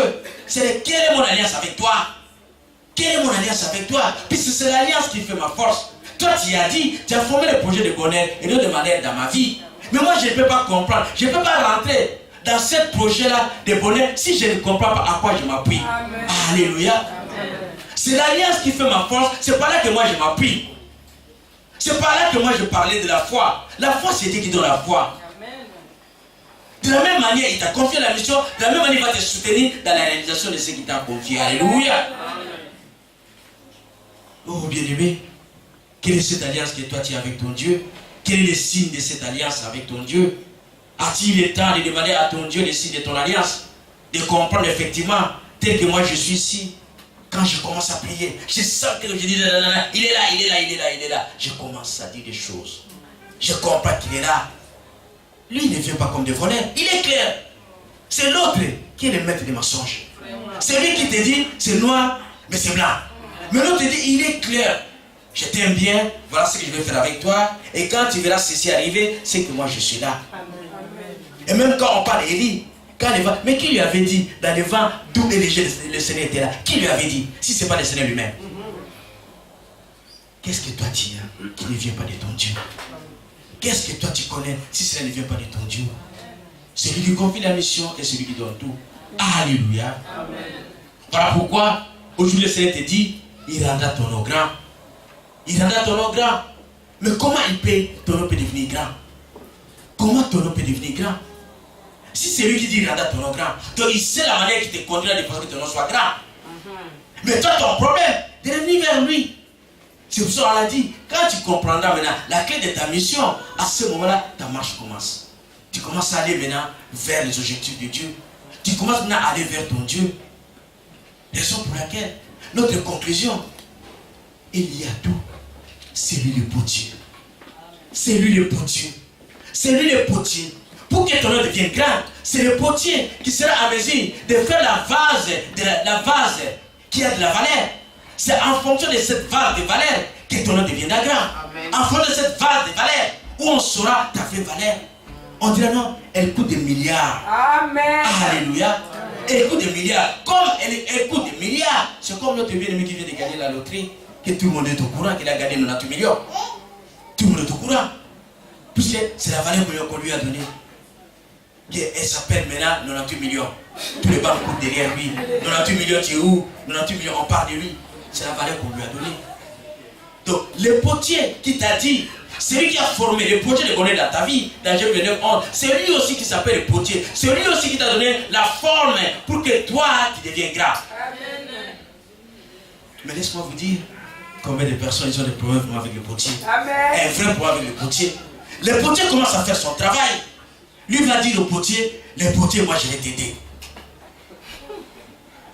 Speaker 5: C'est quelle est mon alliance avec toi? Quelle est mon alliance avec toi? Puisque c'est l'alliance qui fait ma force. Toi, tu as dit, tu as formé le projet de bonheur et de manière dans ma vie. Mais moi, je ne peux pas comprendre. Je ne peux pas rentrer dans ce projet-là de bonheur si je ne comprends pas à quoi je m'appuie. Alléluia. C'est l'alliance qui fait ma force. C'est par là que moi, je m'appuie. C'est par là que moi, je parlais de la foi. La foi, c'est Dieu qui donne la foi. De la même manière, il t'a confié la mission. De la même manière, il va te soutenir dans la réalisation de ce qu'il t'a confié. Alléluia. Oh, bien-aimé. Quelle est cette alliance que toi tu as avec ton Dieu? Quel est le signe de cette alliance avec ton Dieu? As-tu le temps de demander à ton Dieu le signe de ton alliance? De comprendre effectivement, tel que moi je suis ici, quand je commence à prier, je sens que je dis, il est là, il est là, il est là, il est là. Je commence à dire des choses. Je comprends qu'il est là. Lui, il ne vient pas comme des voleurs. Il est clair. C'est l'autre qui est le maître des mensonges. C'est lui qui te dit, c'est noir, mais c'est blanc. Mais l'autre te dit, il est clair. Je t'aime bien, voilà ce que je vais faire avec toi. Et quand tu verras ceci arriver, c'est que moi je suis là. Amen. Et même quand on parle d'Élie, mais qui lui avait dit, dans le vent d'où le Seigneur était là? Qui lui avait dit, si ce n'est pas le Seigneur lui-même? Qu'est-ce que toi tu as qui ne vient pas de ton Dieu? Qu'est-ce que toi tu connais si cela ne vient pas de ton Dieu? Celui qui confie la mission et celui qui donne tout. Alléluia. Amen. Voilà pourquoi, aujourd'hui le Seigneur te dit, il rendra ton nom grand. Il rendra ton nom grand. Mais comment ton nom peut devenir grand? Comment ton nom peut devenir grand? Si c'est lui qui dit il rendra ton nom grand, donc il sait la manière qui te conduira de façon que ton nom soit grand. Mais toi, ton problème, de revenir vers lui. C'est pour ça qu'on l'a dit, quand tu comprendras maintenant la clé de ta mission, à ce moment-là, ta marche commence. Tu commences à aller maintenant vers les objectifs de Dieu. Tu commences maintenant à aller vers ton Dieu. Raison pour laquelle, notre conclusion, il y a tout. C'est lui le potier. C'est lui le potier. C'est lui le potier. Pour que ton nom devienne grand, c'est le potier qui sera en mesure de faire la vase qui a de la valeur. C'est en fonction de cette vase de valeur que ton nom deviendra grand. Amen. En fonction de cette vase de valeur, où on saura ta vraie valeur. On dira non, elle coûte des milliards. Amen. Alléluia. Elle coûte des milliards. Comme elle coûte des milliards, c'est comme notre bien-aimé qui vient de gagner la loterie. Que tout le monde est au courant qu'il a gagné 98 millions. Tout le monde est au courant. Puisque c'est la valeur qu'on lui a donnée. Elle s'appelle maintenant 98 millions. Tous les banques courent derrière lui. 98 millions, tu es où? 98 millions, on parle de lui. C'est la valeur qu'on lui a donnée. Donc, le potier qui t'a dit, c'est lui qui a formé le potier de bonheur dans ta vie, dans Genèse 29:11. C'est lui aussi qui s'appelle le potier. C'est lui aussi qui t'a donné la forme pour que toi, tu deviennes grand. Amen. Mais laisse-moi vous dire, combien de personnes ils ont des problèmes avec le potier? Amen. Un vrai problème avec le potier. Le potier commence à faire son travail. Lui va dire au potier, le potier, moi je vais t'aider.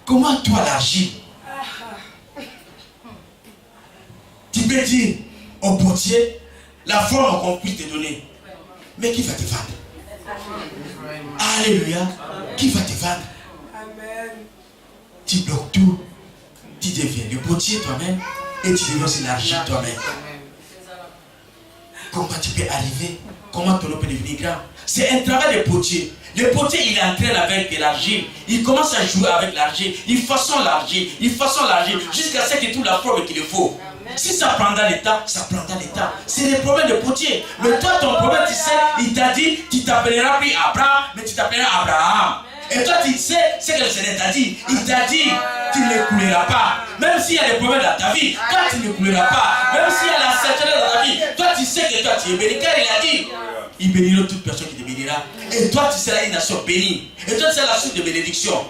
Speaker 5: Comment toi l'agir? Tu peux dire au potier la forme qu'on puisse te donner. Mais qui va te vendre? Alléluia. Qui va te vendre? Amen. Tu bloques tout. Tu deviens le potier toi-même et tu deviens aussi l'argile toi-même. Comment tu peux arriver? Comment ton nom peut devenir grand? C'est un travail de potier. Le potier, il entraîne avec de l'argile. Il commence à jouer avec l'argile. Il façonne l'argile. Il façonne l'argile jusqu'à ce qu'il trouve la forme qu'il faut. Si ça prendra le temps, ça prendra le temps. C'est le problème de potier. Mais toi, ton problème, tu sais, il t'a dit, tu t'appelleras plus Abraham, mais tu t'appelleras Abraham. Et toi, tu sais ce que le Seigneur t'a dit. Il t'a dit, tu ne couleras pas. Même s'il y a des problèmes dans ta vie, toi, tu ne couleras pas. Même s'il y a la certitude dans ta vie, toi, tu sais que toi, tu es béni. Car il a dit, il bénira toute personne qui te bénira. Et toi, tu seras une nation bénie. Et toi, tu seras la source de bénédiction.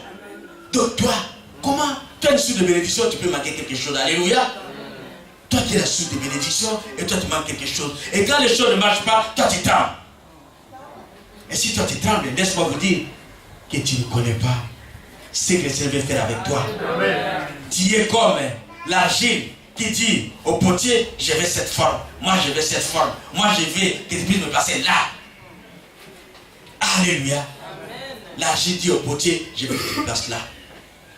Speaker 5: Donc, toi, comment Toi, une source de bénédiction, tu peux manquer quelque chose. Alléluia. Toi qui es la source de bénédiction, et toi tu manques quelque chose. Et quand les choses ne marchent pas, toi tu trembles. Et si toi tu trembles, laisse-moi vous dire que tu ne connais pas ce que le Seigneur veut faire avec toi. Amen. Tu es comme l'argile qui dit au potier, je veux cette forme, moi je veux cette forme, moi je veux que tu puisses me placer là. Alléluia. L'argile dit au potier, je veux que tu me places là.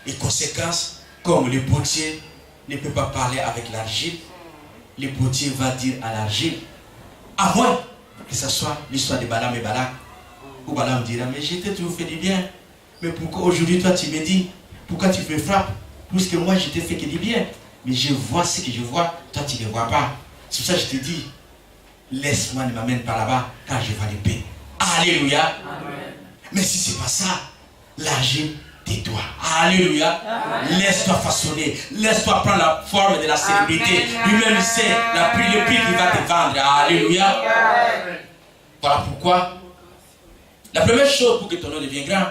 Speaker 5: Et conséquence, comme le potier ne peut pas parler avec l'argile, le potier va dire à l'argile, à moins que ce soit l'histoire de Balaam et Balak, où Balaam dira, mais je t'ai toujours fait du bien, mais pourquoi aujourd'hui toi tu me dis, pourquoi tu me frappes, puisque moi je t'ai fait que du bien, mais je vois ce que je vois, toi tu ne vois pas. C'est pour ça que je te dis, laisse-moi ne m'amène par là-bas, car je vois l'épée. Alléluia. Amen. Mais si ce n'est pas ça, l'argile, tais-toi. Alléluia. Laisse-toi façonner. Laisse-toi prendre la forme de la célébrité. Lui-même sait le prix qu'il va te vendre. Alléluia. Amen. Voilà pourquoi. La première chose pour que ton nom devienne grand,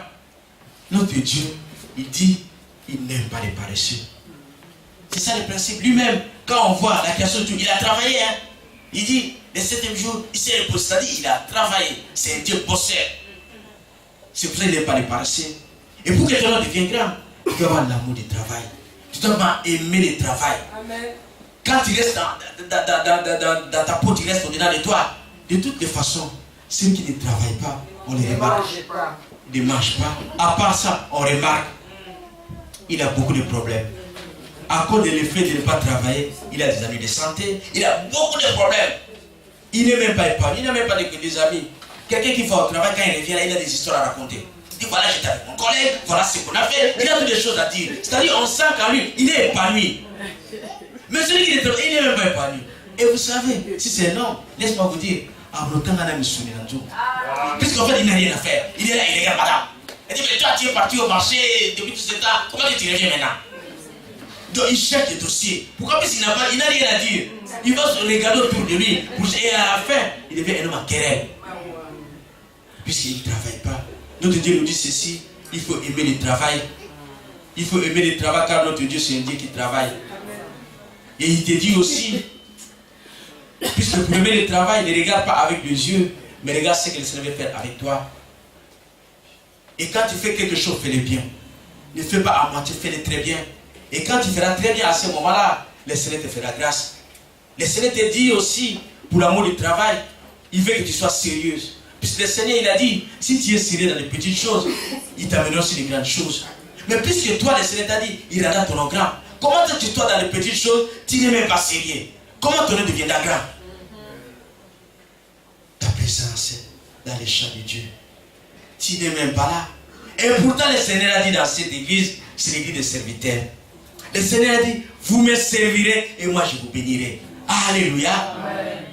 Speaker 5: notre Dieu, il dit, il n'aime pas les paresseux. C'est ça le principe. Lui-même, quand on voit la création de Dieu, il a travaillé. Hein? Il dit, le 7e jour, il s'est reposé. C'est-à-dire, il a travaillé. C'est un Dieu bosseur. C'est pour ça qu'il n'aime pas les paresseux. Et pour que ton nom devienne grand, tu dois avoir l'amour du travail. Tu dois aimer le travail. Amen. Quand tu restes dans ta peau, tu restes au-dedans de toi. De toutes les façons, ceux qui ne travaillent pas, on les remarque. Ils ne mangent pas. À part ça, on remarque. Il a beaucoup de problèmes. À cause de l'effet de ne pas travailler, il a des amis de santé. Il a beaucoup de problèmes. Il n'est même pas épargné. Il n'a même pas des amis. Quelqu'un qui va au travail, quand il revient, il a des histoires à raconter. Il dit, voilà, j'étais avec mon collègue, voilà ce qu'on a fait. Il a toutes des choses à dire. C'est-à-dire, on sent qu'en lui, il est épanoui. Mais celui qui est il n'est même pas épanoui. Et vous savez, si c'est un homme, laisse-moi vous dire, puisqu'en fait, il n'a rien à faire. Il est là, il regarde madame. Il dit, mais toi, tu es parti au marché depuis tout ce temps. Pourquoi tu reviens maintenant? Donc, il cherche des dossiers. Pourquoi? Parce qu'il n'a rien à dire. Il va se regarder autour de lui. Et à la fin, il devient un homme en querelle. Puisqu'il ne travaille pas. Notre Dieu nous dit ceci, il faut aimer le travail. Il faut aimer le travail car notre Dieu c'est un Dieu qui travaille. Et il te dit aussi, puisque pour aimer le travail, ne regarde pas avec les yeux, mais regarde ce que le Seigneur veut faire avec toi. Et quand tu fais quelque chose, fais-le bien. Ne fais pas à moitié, fais-le très bien. Et quand tu feras très bien à ce moment-là, le Seigneur te fera grâce. Le Seigneur te dit aussi, pour l'amour du travail, il veut que tu sois sérieuse. Puisque le Seigneur, il a dit, si tu es sérieux dans les petites choses, il t'amènera aussi les grandes choses. Mais puisque toi, le Seigneur t'a dit, il rendra ton nom grand. Comment tu toi dans les petites choses, tu n'es même pas sérieux? Comment ton nom deviendra grand? Ta présence dans les champs de Dieu. Tu n'es même pas là. Et pourtant, le Seigneur a dit dans cette église, c'est l'église des serviteurs. Le Seigneur a dit, vous me servirez et moi je vous bénirai. Alléluia. Amen.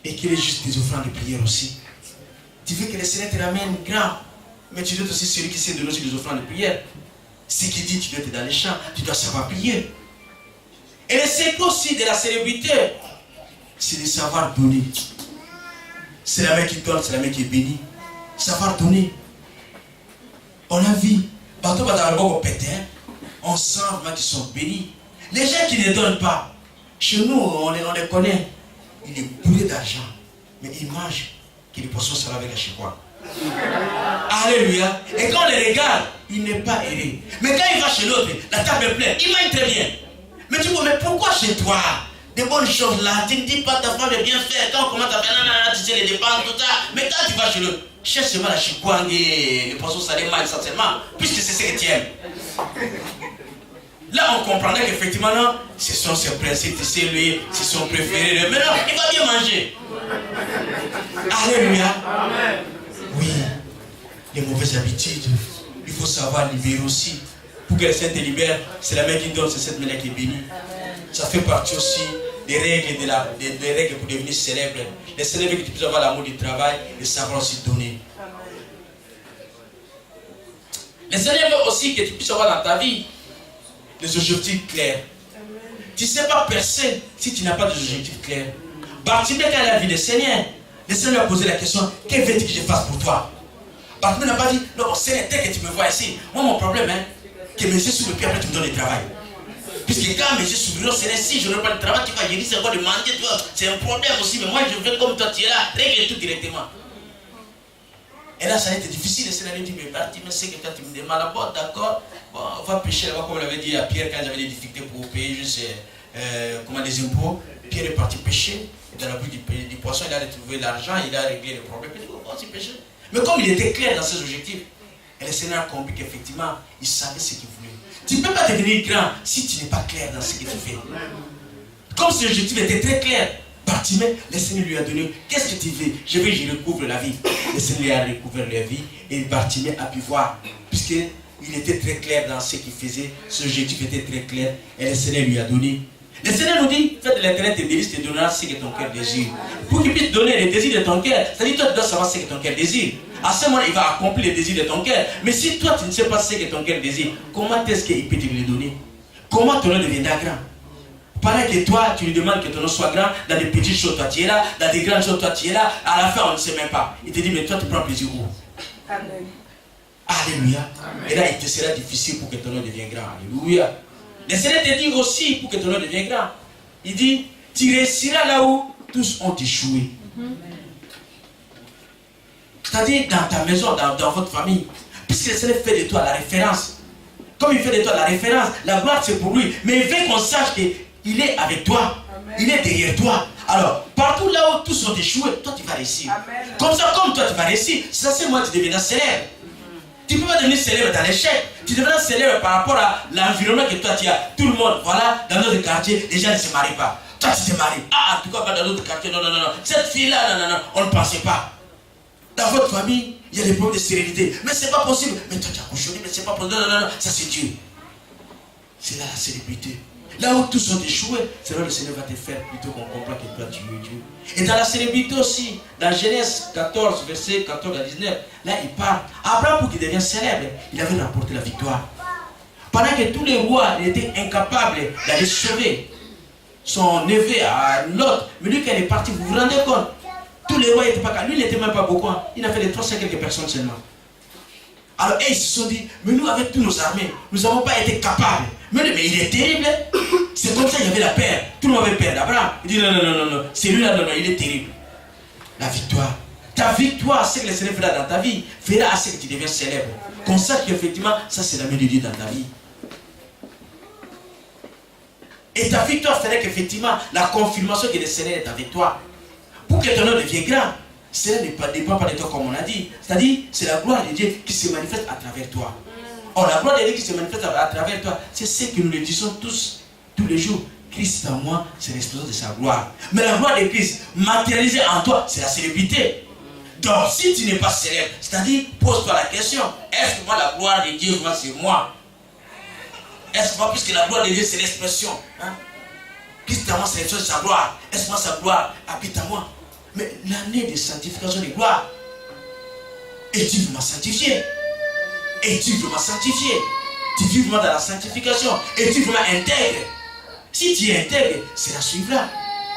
Speaker 5: Et qu'il est juste des offrandes de prière aussi. Tu veux que le Seigneur te ramène grand, mais tu dois aussi celui qui sait donner aussi des offrandes de prière. Ce qui dit, tu dois être dans les champs, tu dois savoir prier. Et le secret aussi de la célébrité, c'est de savoir donner. C'est la main qui donne, c'est la main qui est bénie. Savoir donner. On a vu, partout dans le bon on sent vraiment qu'ils sont bénis. Les gens qui ne donnent pas, chez nous, on les connaît. Il est bourré d'argent, mais il mange que les poissons soient avec la chez moi. Alléluia. Et quand on les regarde, il n'est pas aidé. Mais quand il va chez l'autre, la table est pleine, il mange très bien. Mais tu vois, mais pourquoi chez toi, des bonnes choses là, tu ne dis pas ta femme de bien faire, quand on commence à faire nanana, tu sais les dépenses, tout ça. Mais quand tu vas chez l'autre, cherche seulement la chikwang et les poissons salés mal essentiellement, puisque c'est ce que tu aimes. Là, on comprendrait qu'effectivement, non, ce sont ses principes, c'est lui, c'est son préféré. Mais non, il va bien manger. Alléluia. Amen. Oui, les mauvaises habitudes, il faut savoir libérer aussi. Pour que le Seigneur te libère, c'est la main qui donne, c'est cette main qui est bénie. Ça fait partie aussi des règles, des règles pour devenir célèbre. Les célèbres que tu puisses avoir l'amour du travail et savoir aussi donner. Les célèbres aussi que tu puisses avoir dans ta vie des objectifs clairs. Tu ne sais pas percer si tu n'as pas d'objectifs clairs. Bartimée, quand il a vu le Seigneur lui a posé la question, que veux-tu que je fasse pour toi? Bartimée n'a pas dit, non, Seigneur, dès que tu me vois ici, moi mon problème, que mes yeux s'ouvrent, puis après tu me donnes le travail. Puisque quand mes yeux s'ouvriront, c'est si je n'aurai pas de travail, tu vas gérer, c'est quoi demander, tu vois, c'est un problème aussi, mais moi je veux comme toi, tu es là, règle tout directement. Et là, ça a été difficile, le Seigneur lui dit, mais Bartimée, c'est que toi tu me demandes là, bon, d'accord, bon, on va pêcher là-bas, comme on l'avait dit à Pierre quand j'avais des difficultés pour payer juste les impôts. Pierre est parti pêcher, et dans la bouche du poisson, il a retrouvé l'argent, il a réglé le problème. Il dit, oh, c'est pêcher. Mais comme il était clair dans ses objectifs, et le Seigneur a compris qu'effectivement, il savait ce qu'il voulait. Tu ne peux pas devenir grand si tu n'es pas clair dans ce que tu fais. Comme ses objectifs étaient très clairs, Bartimée, le Seigneur lui a donné, qu'est-ce que tu veux? Je veux que je recouvre la vie. Le Seigneur lui a recouvert la vie et Bartimée a pu voir, puisqu'il était très clair dans ce qu'il faisait, ses objectifs étaient très clairs et le Seigneur lui a donné. Le Seigneur nous dit, fais de l'intérêt tes délices, te donnera ce que ton cœur désire. Pour qu'il puisse donner les désirs de ton cœur, c'est-à-dire toi tu dois savoir ce que ton cœur désire. À ce moment, il va accomplir les désirs de ton cœur. Mais si toi tu ne sais pas ce que ton cœur désire, comment est-ce qu'il peut te le donner? Comment ton nom deviendra grand? Pendant que toi, tu lui demandes que ton nom soit grand, dans des petites choses, toi tu es là, dans des grandes choses, toi tu es là, à la fin on ne sait même pas. Il te dit, mais toi tu prends plaisir où?
Speaker 4: Amen.
Speaker 5: Alléluia. Et là, il te sera difficile pour que ton nom devienne grand. Alléluia. Le Seigneur te dit aussi pour que ton nom devienne grand. Il dit, tu réussiras là où tous ont échoué. C'est-à-dire dans ta maison, dans votre famille. Puisque le Seigneur fait de toi la référence. Comme il fait de toi la référence, la gloire c'est pour lui. Mais il veut qu'on sache qu'il est avec toi. Amen. Il est derrière toi. Alors, partout là où tous ont échoué, toi tu vas réussir. Amen. Comme ça, comme toi tu vas réussir, ça c'est moi tu deviendras célèbre. Tu ne peux pas devenir célèbre dans l'échec. Tu deviendras célèbre par rapport à l'environnement que toi tu as. Tout le monde, voilà, dans notre quartier, les gens ne se marient pas. Toi tu te maries. Ah, en tout cas pas dans notre quartier, non. Cette fille-là, non, on ne pensait pas. Dans votre famille, il y a des problèmes de stérilité. Mais c'est pas possible. Mais toi tu as couché, mais c'est pas possible. Non, ça c'est Dieu. C'est là la célébrité. Là où tous ont échoué, c'est là le Seigneur va te faire plutôt qu'on comprend que toi tu es Dieu. Et dans la célébrité aussi, dans Genèse 14, verset 14 à 19, là il parle. Abraham, pour qu'il devienne célèbre, il avait remporté la victoire. Pendant que tous les rois étaient incapables d'aller sauver son neveu à Lot, mais lui quand il est parti, vous vous rendez compte? Tous les rois n'étaient pas capables. Lui, il n'était même pas beaucoup. Il n'a fait les 300 quelques personnes seulement. Alors, ils se sont dit, mais nous, avec tous nos armées, nous n'avons pas été capables. Mais il est terrible. C'est comme ça qu'il y avait la peur. Tout le monde avait peur d'Abraham. Il dit, non. C'est lui-là, non, il est terrible. La victoire. Ta victoire, c'est que le Seigneur fera dans ta vie, fera à ce que tu deviens célèbre. Qu'on sache qu'effectivement, ça, c'est la main de Dieu dans ta vie. Et ta victoire ferait qu'effectivement, la confirmation que le Seigneur est avec toi. Pour que ton nom devienne grand, cela ne dépend pas de toi comme on a dit. C'est-à-dire, c'est la gloire de Dieu qui se manifeste à travers toi. Or, la gloire de Dieu qui se manifeste à travers toi, c'est ce que nous le disons tous les jours. Christ en moi, c'est l'expression de sa gloire. Mais la gloire de Christ, matérialisée en toi, c'est la célébrité. Donc, si tu n'es pas célèbre, c'est-à-dire, pose-toi la question, est-ce que moi, la gloire de Dieu, c'est moi? Est-ce que moi, puisque la gloire de Dieu, c'est l'expression, Christ en moi, c'est l'expression de sa gloire. Est-ce que moi, sa gloire habite en moi? Mais l'année de sanctification de gloire, es-tu vraiment sanctifié? Es-tu vraiment sanctifié? Tu vis vraiment dans la sanctification? Es-tu vraiment intègre? Si tu es intègre, c'est la suivra.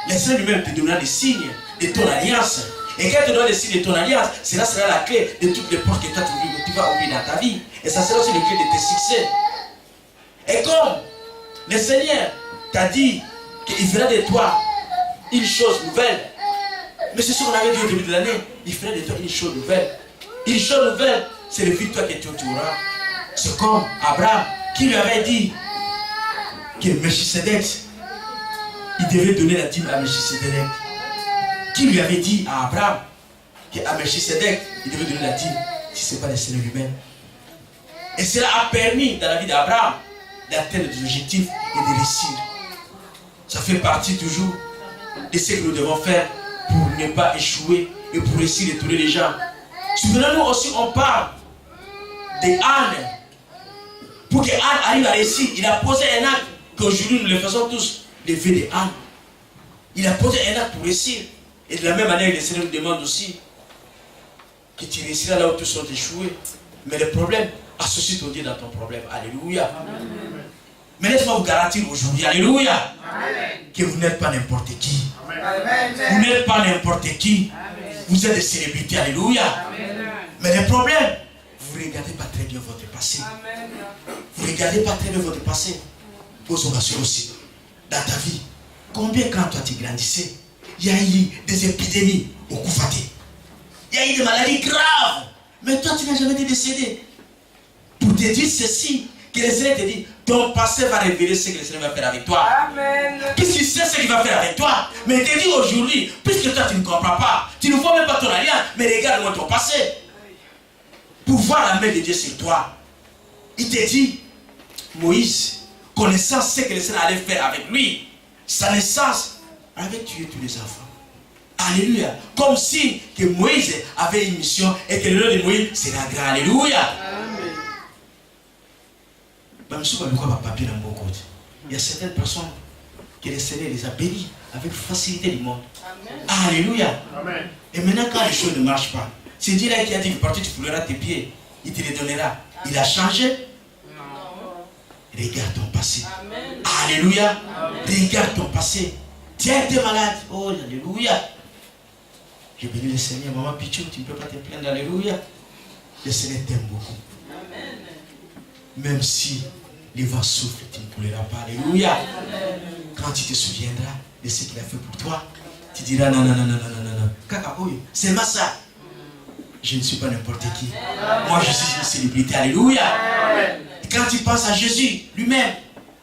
Speaker 5: Le Seigneur lui-même te donnera des signes de ton alliance. Et quand il te donne les signes de ton alliance, cela sera la clé de toutes les portes que toi tu vas ouvrir dans ta vie. Et ça sera aussi la clé de tes succès. Et comme le Seigneur t'a dit qu'il fera de toi une chose nouvelle, mais c'est ce qu'on avait dit au début de l'année, il fera de toi une chose nouvelle. Une chose nouvelle, c'est le victoire que tu auras. C'est comme Abraham qui lui avait dit que Melchisedec, il devait donner la dîme à Melchisedec. Qui lui avait dit à Abraham qu'à Melchisedec, il devait donner la dîme, si ce n'est pas le Seigneur lui-même. Et cela a permis dans la vie d'Abraham d'atteindre des objectifs et de réussir. Ça fait partie toujours de ce que nous devons faire pour ne pas échouer et pour réussir de tourner les gens. Souvenez-nous aussi, on parle d'Anne. Pour que Anne arrive à réussir, il a posé un acte qu'aujourd'hui nous le faisons tous, le vœu d'Anne. Il a posé un acte pour réussir. Et de la même manière, le Seigneur nous demande aussi que tu réussiras là où tous sont échoués. Mais le problème, associe ton Dieu dans ton problème. Alléluia. Amen. Mais laisse-moi vous garantir aujourd'hui, alléluia, amen, que vous n'êtes pas n'importe qui. Amen. Vous n'êtes pas n'importe qui. Amen. Vous êtes des célébrités, alléluia. Amen. Mais le problème, vous ne regardez pas très bien votre passé. Amen. Vous Ne regardez pas très bien votre passé. Posons aussi. Dans ta vie, combien quand toi tu grandissais, il y a eu des épidémies au Koufaté. Il y a eu des maladies graves. Mais toi, tu n'as jamais été décédé. Pour te dire ceci, que le Seigneur te dit, ton passé va révéler ce que le Seigneur va faire avec toi.
Speaker 3: Amen.
Speaker 5: Puisqu'il sait ce qu'il va faire avec toi. Mais il te dit aujourd'hui, puisque toi tu ne comprends pas, tu ne vois même pas ton alliance, mais regarde-moi ton passé. Pour voir la main de Dieu sur toi. Il te dit, Moïse, connaissant ce que le Seigneur allait faire avec lui, sa naissance avait tué tous les enfants. Alléluia. Comme si que Moïse avait une mission et que le nom de Moïse sera grand. Alléluia. Il y a certaines personnes que le Seigneur les a bénies avec facilité du monde. Amen. Alléluia. Amen. Et maintenant, quand les choses ne marchent pas, c'est Dieu là qui a dit que partout tu fouleras tes pieds, il te les donnera. Amen. Il a changé. Non. Regarde ton passé. Amen. Alléluia. Amen. Regarde ton passé. Tu as été malade. Oh, alléluia. Je bénis le Seigneur. Maman Pichou, tu ne peux pas te plaindre. Alléluia. Le Seigneur t'aime beaucoup. Amen. Même si les vents soufflent, tu ne pleureras pas. Alléluia. Amen. Quand tu te souviendras de ce qu'il a fait pour toi, tu diras non. Kaka, c'est ma ça. Je ne suis pas n'importe qui. Moi, je suis une célébrité. Alléluia. Amen. Quand tu penses à Jésus lui-même,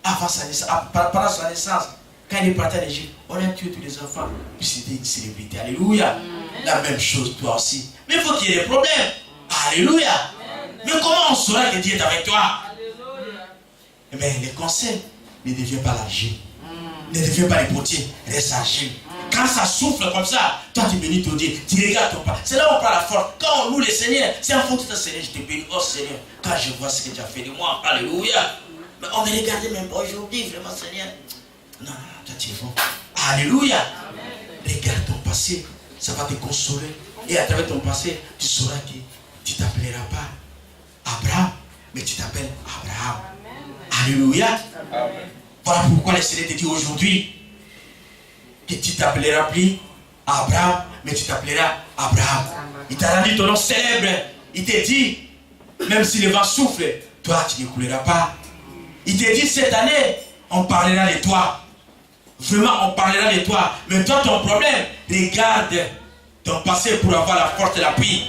Speaker 5: avant sa naissance, pendant sa naissance, quand il est parti en Égypte, on a tué tous les enfants, puis c'était une célébrité. Alléluia. Amen. La même chose, toi aussi. Mais il faut qu'il y ait des problèmes. Alléluia. Amen. Mais comment on saura que Dieu est avec toi? Eh bien, les conseils ne deviennent pas l'argile. Ne deviennent pas les potiers. Reste argile. Quand ça souffle comme ça, toi tu bénis ton Dieu. Tu regardes ton pas. C'est là où on prend la force. Quand on loue le Seigneur, c'est en fonction de ton Seigneur, je te bénis. Oh Seigneur, quand je vois ce que tu as fait de moi, alléluia. Mais on va regarder même pas aujourd'hui, vraiment Seigneur. Non, toi tu es bon. Alléluia. Amen. Regarde ton passé, ça va te consoler. Et à travers ton passé, tu sauras que tu ne t'appelleras pas Abraham, mais tu t'appelles Abraham. Amen. Alléluia. Amen. Voilà pourquoi le Seigneur te dit aujourd'hui que tu t'appelleras plus Abraham, mais tu t'appelleras Abraham. Il t'a rendu ton nom célèbre. Il te dit, même si le vent souffle, toi tu ne couleras pas. Il te dit cette année, on parlera de toi. Vraiment, on parlera de toi. Mais toi, ton problème, regarde ton passé pour avoir la force de l'appui.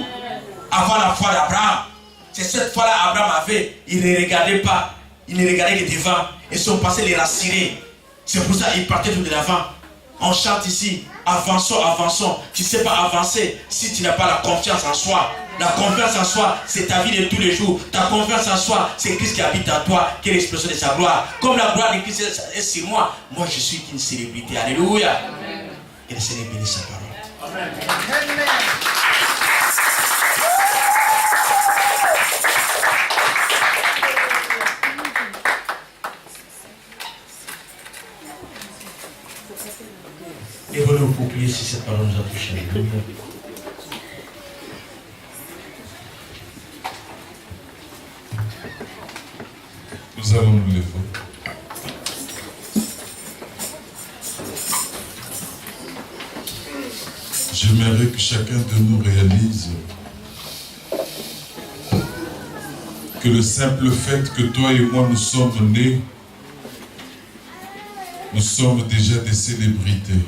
Speaker 5: Avoir la foi d'Abraham. C'est cette foi-là Abraham avait. Il ne regardait pas. Il ne regardait que devant. Et son passé les rassurait. C'est pour ça qu'il partait tout de l'avant. On chante ici. Avançons, avançons. Tu ne sais pas avancer si tu n'as pas la confiance en soi. La confiance en soi, c'est ta vie de tous les jours. Ta confiance en soi, c'est Christ qui habite en toi, qui est l'expression de sa gloire. Comme la gloire de Christ est sur moi, moi je suis une célébrité. Alléluia. Amen. Que le Seigneur bénisse sa parole. Amen. Amen. Et voilà pour prier si cette parole nous a touché. Alléluia.
Speaker 6: Nous allons nous lever. J'aimerais que chacun de nous réalise que le simple fait que toi et moi nous sommes nés, nous sommes déjà des célébrités.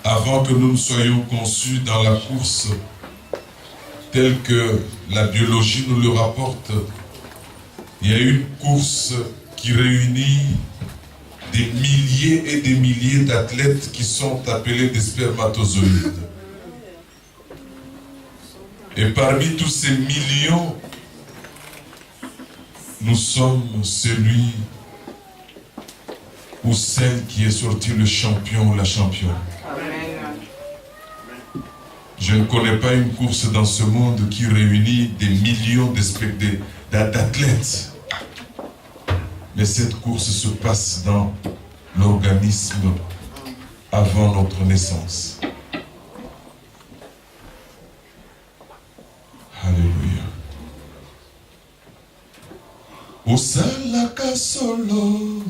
Speaker 6: Avant que nous ne soyons conçus dans la course telle que la biologie nous le rapporte, il y a une course qui réunit des milliers et des milliers d'athlètes qui sont appelés des spermatozoïdes. Et parmi tous ces millions, nous sommes celui ou celle qui est sorti le champion ou la championne. Je ne connais pas une course dans ce monde qui réunit des millions d'athlètes. Mais cette course se passe dans l'organisme avant notre naissance. Alléluia. Osalaka solo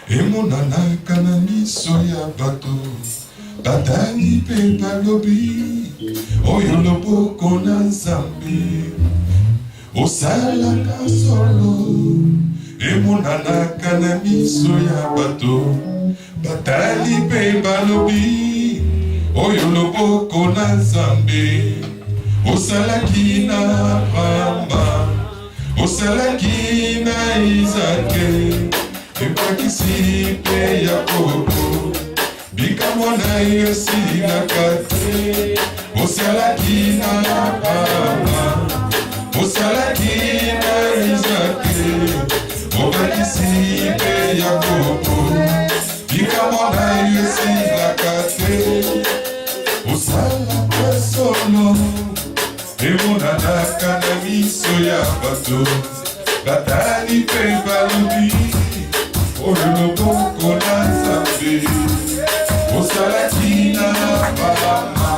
Speaker 6: emonana kanani soya bato Batani pe balobi oyo loboko na Nzambe osalaka solo emonanaka na miso ya bato batali mpe balobi oyo loboko na Nzambe osalaki na Abrahama osalaki na Isake ebakisi mpe Yakobo bikamwa na yo esilaka te osalaki na Abrahama osalaki na Isake obakisi mpe Yakobo bikamwa na yo esilaka te osalaka solo emonanaka na miso ya bato batali mpe balobi oyo loboko na Nzambe osalaki na Abrahama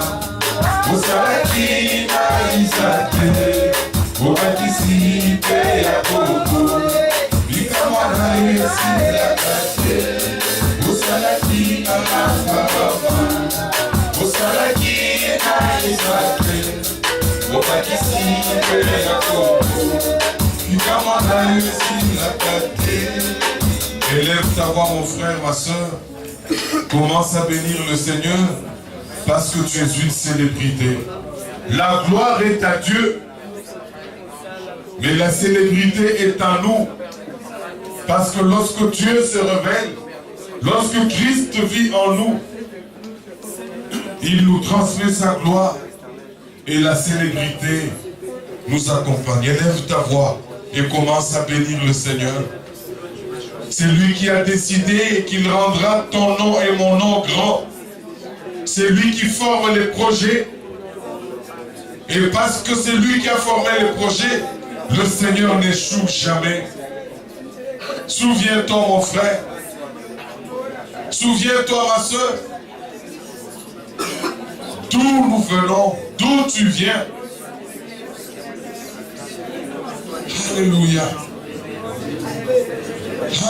Speaker 6: osalaki na Isake obakisi mpe Yakobo bikamwa na yo esilaka te osalaki na Abrahama osalaki na Isake obakisi mpe Yakobo bikamwa na yo esilaka te. Élève ta voix, mon frère, ma soeur. Commence à bénir le Seigneur parce que tu es une célébrité. La gloire est à Dieu, mais la célébrité est en nous. Parce que lorsque Dieu se révèle, lorsque Christ vit en nous, il nous transmet sa gloire et la célébrité nous accompagne. Élève ta voix et commence à bénir le Seigneur. C'est lui qui a décidé qu'il rendra ton nom et mon nom grand. C'est lui qui forme les projets. Et parce que c'est lui qui a formé les projets, le Seigneur n'échoue jamais. Souviens-toi, mon frère. Souviens-toi, ma soeur. D'où nous venons, d'où tu viens. Alléluia.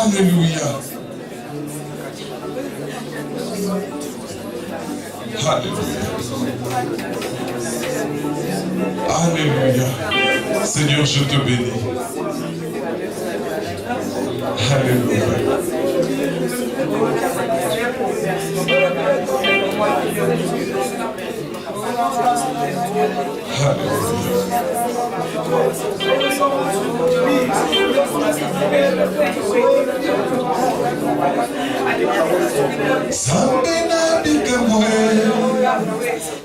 Speaker 6: Alléluia. Alléluia. Alléluia. Seigneur, je te bénis. Alléluia. Sambena bikamwe,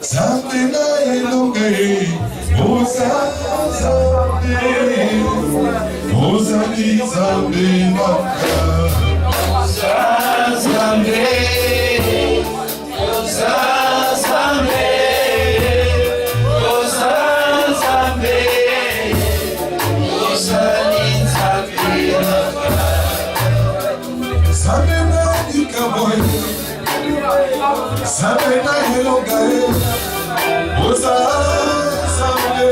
Speaker 6: sambena elonge, oza zambe, oza ni zambe maka, oza zambe, oza zambe. Sabena elongae, oza zambe,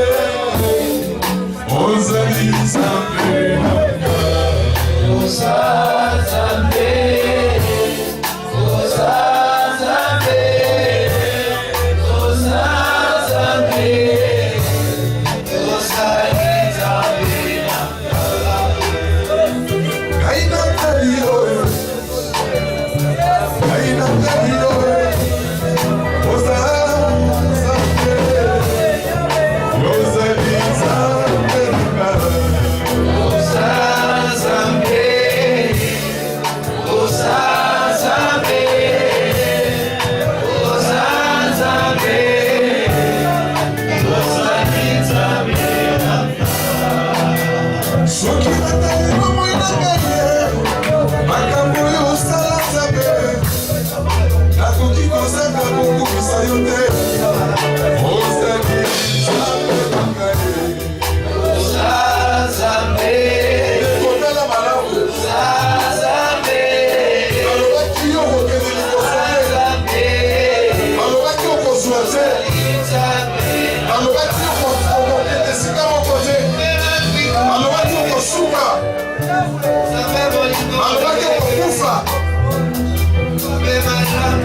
Speaker 6: oza li zambe, oza zambe, oza zambe, oza zambe, oza li zambe, kaina kalio, kaina kalio.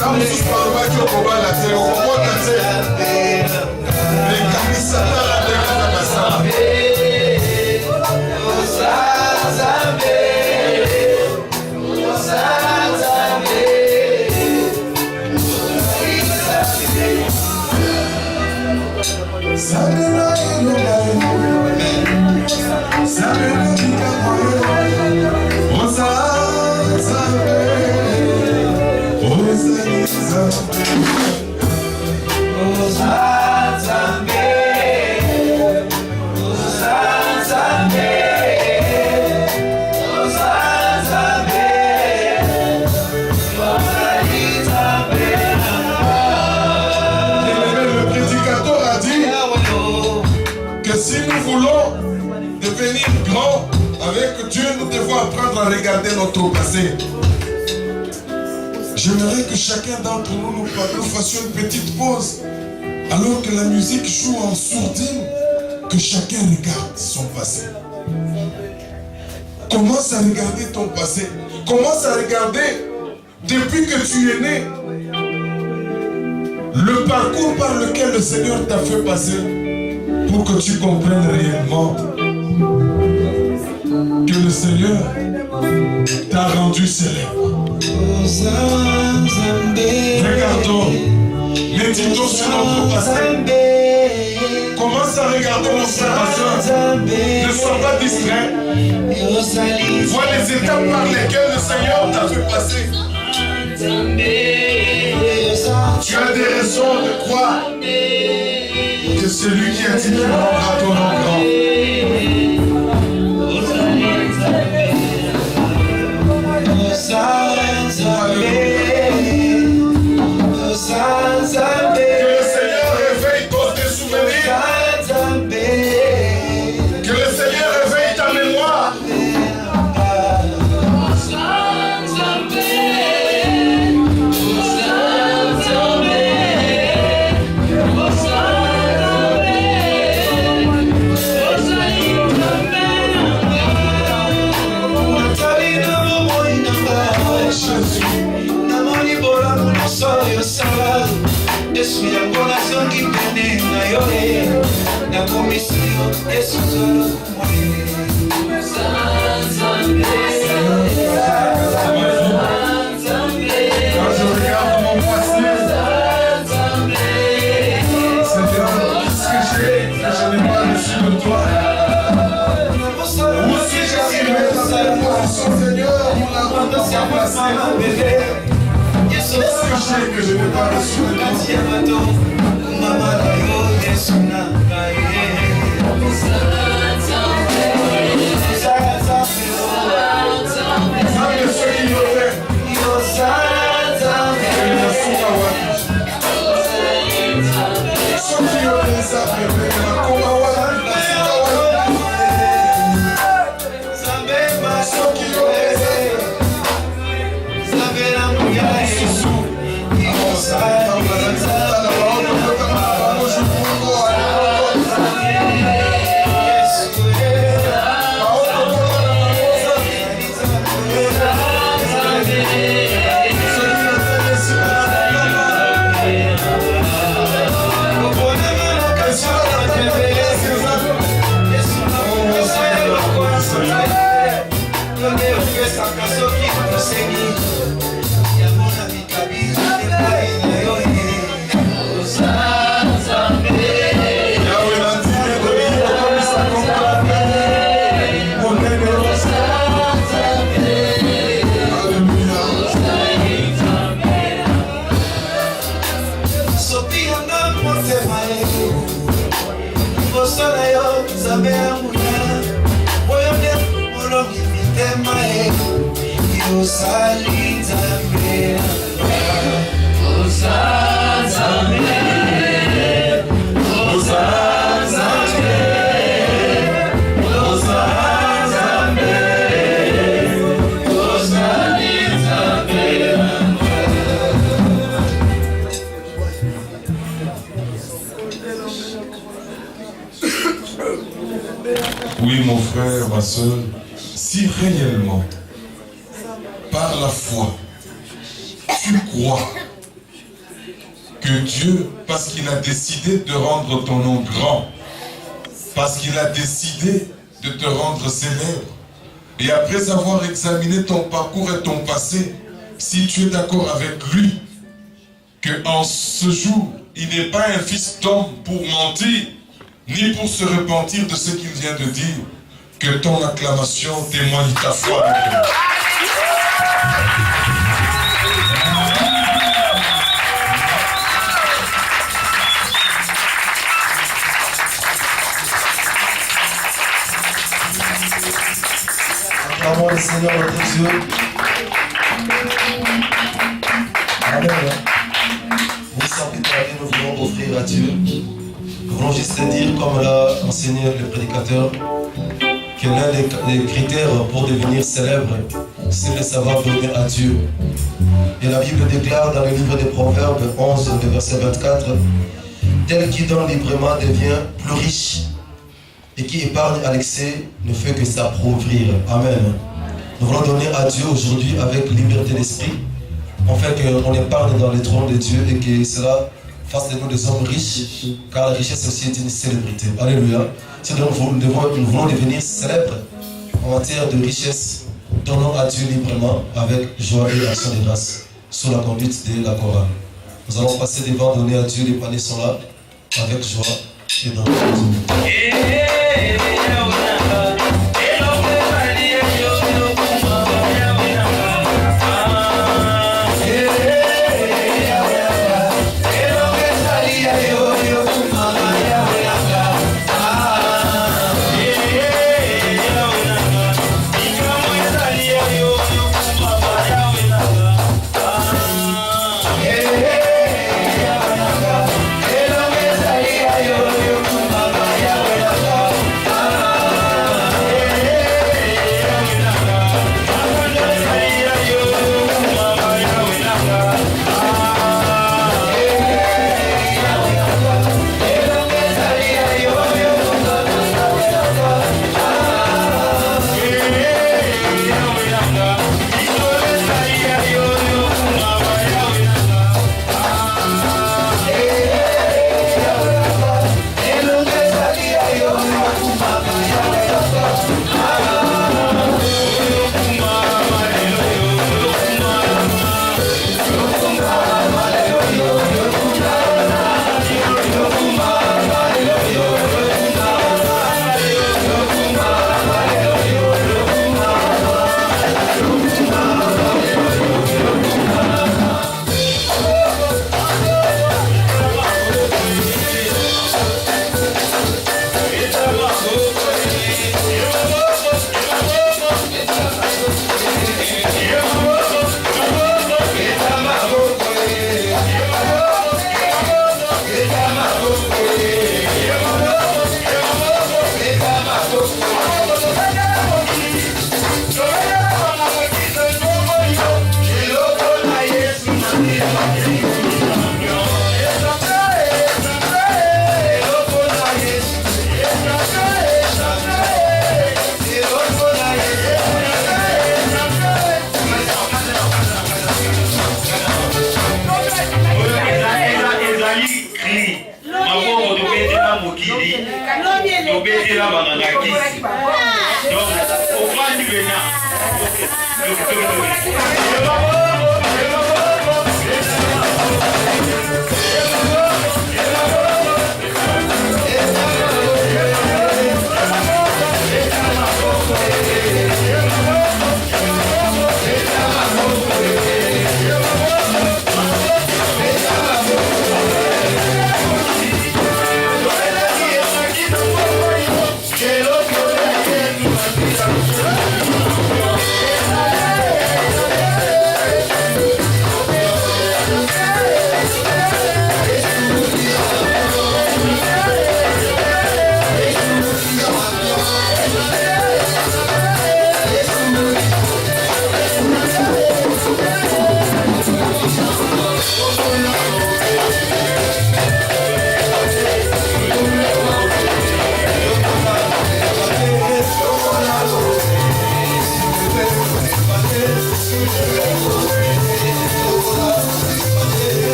Speaker 6: Kama sisi kwa watu kwa bala tena kwa wote tena Apprendre à regarder notre passé. J'aimerais que chacun d'entre nous fassions une petite pause. Alors que la musique joue en sourdine, que chacun regarde son passé. Commence à regarder ton passé. Commence à regarder, depuis que tu es né, le parcours par lequel le Seigneur t'a fait passer pour que tu comprennes réellement que le Seigneur t'a rendu célèbre. Regardons, méditons sur notre passé. Commence à regarder mon frère, ma soeur. Ne sois pas distrait. Vois les étapes par lesquelles le Seigneur t'a fait passer. Tu as des raisons de croire que celui qui a dit qu'il rendra ton nom grand. Que le Seigneur réveille tous tes souvenirs. Que le Seigneur réveille ta mémoire.
Speaker 7: Yesu yakona songi pene na yoye na komisio Yesu zolo kumwe
Speaker 6: Quand je regarde mon passé, Seigneur, ce que je n'ai pas reçu de toi. Où si j'arrivais dans cette position, Seigneur, pour la rendre à sa place. Qu'est-ce que je n'ai pas reçu de toi? Oui, mon frère, ma soeur, si réellement, par la foi, tu crois que Dieu, parce qu'il a décidé de rendre ton nom grand, parce qu'il a décidé de te rendre célèbre, et après avoir examiné ton parcours et ton passé, si tu es d'accord avec lui, qu'en ce jour, il n'est pas un fils d'homme pour mentir, ni pour se repentir de ce qu'il vient de dire, que ton acclamation témoigne ta foi.
Speaker 2: Acclamons le Seigneur notre Dieu. Amen. Nous sommes établis, nous voulons offrir à Dieu. Nous voulons juste dire, comme l'a enseigné le prédicateur, que l'un des critères pour devenir célèbre, c'est de savoir donner à Dieu. Et la Bible déclare dans le livre des Proverbes 11, le verset 24, « Tel qui donne librement devient plus riche, et qui épargne à l'excès ne fait que s'appauvrir. » Amen. Nous voulons donner à Dieu aujourd'hui avec liberté d'esprit, en fait qu'on épargne dans les trônes de Dieu et que cela fasse de nous des hommes riches, car la richesse aussi est une célébrité. Alléluia. Si donc nous voulons devenir célèbres en matière de richesse, donnons à Dieu librement avec joie et action de grâce, sous la conduite de la chorale. Nous allons passer devant, donner à Dieu, les paniers sont là, avec joie et dans le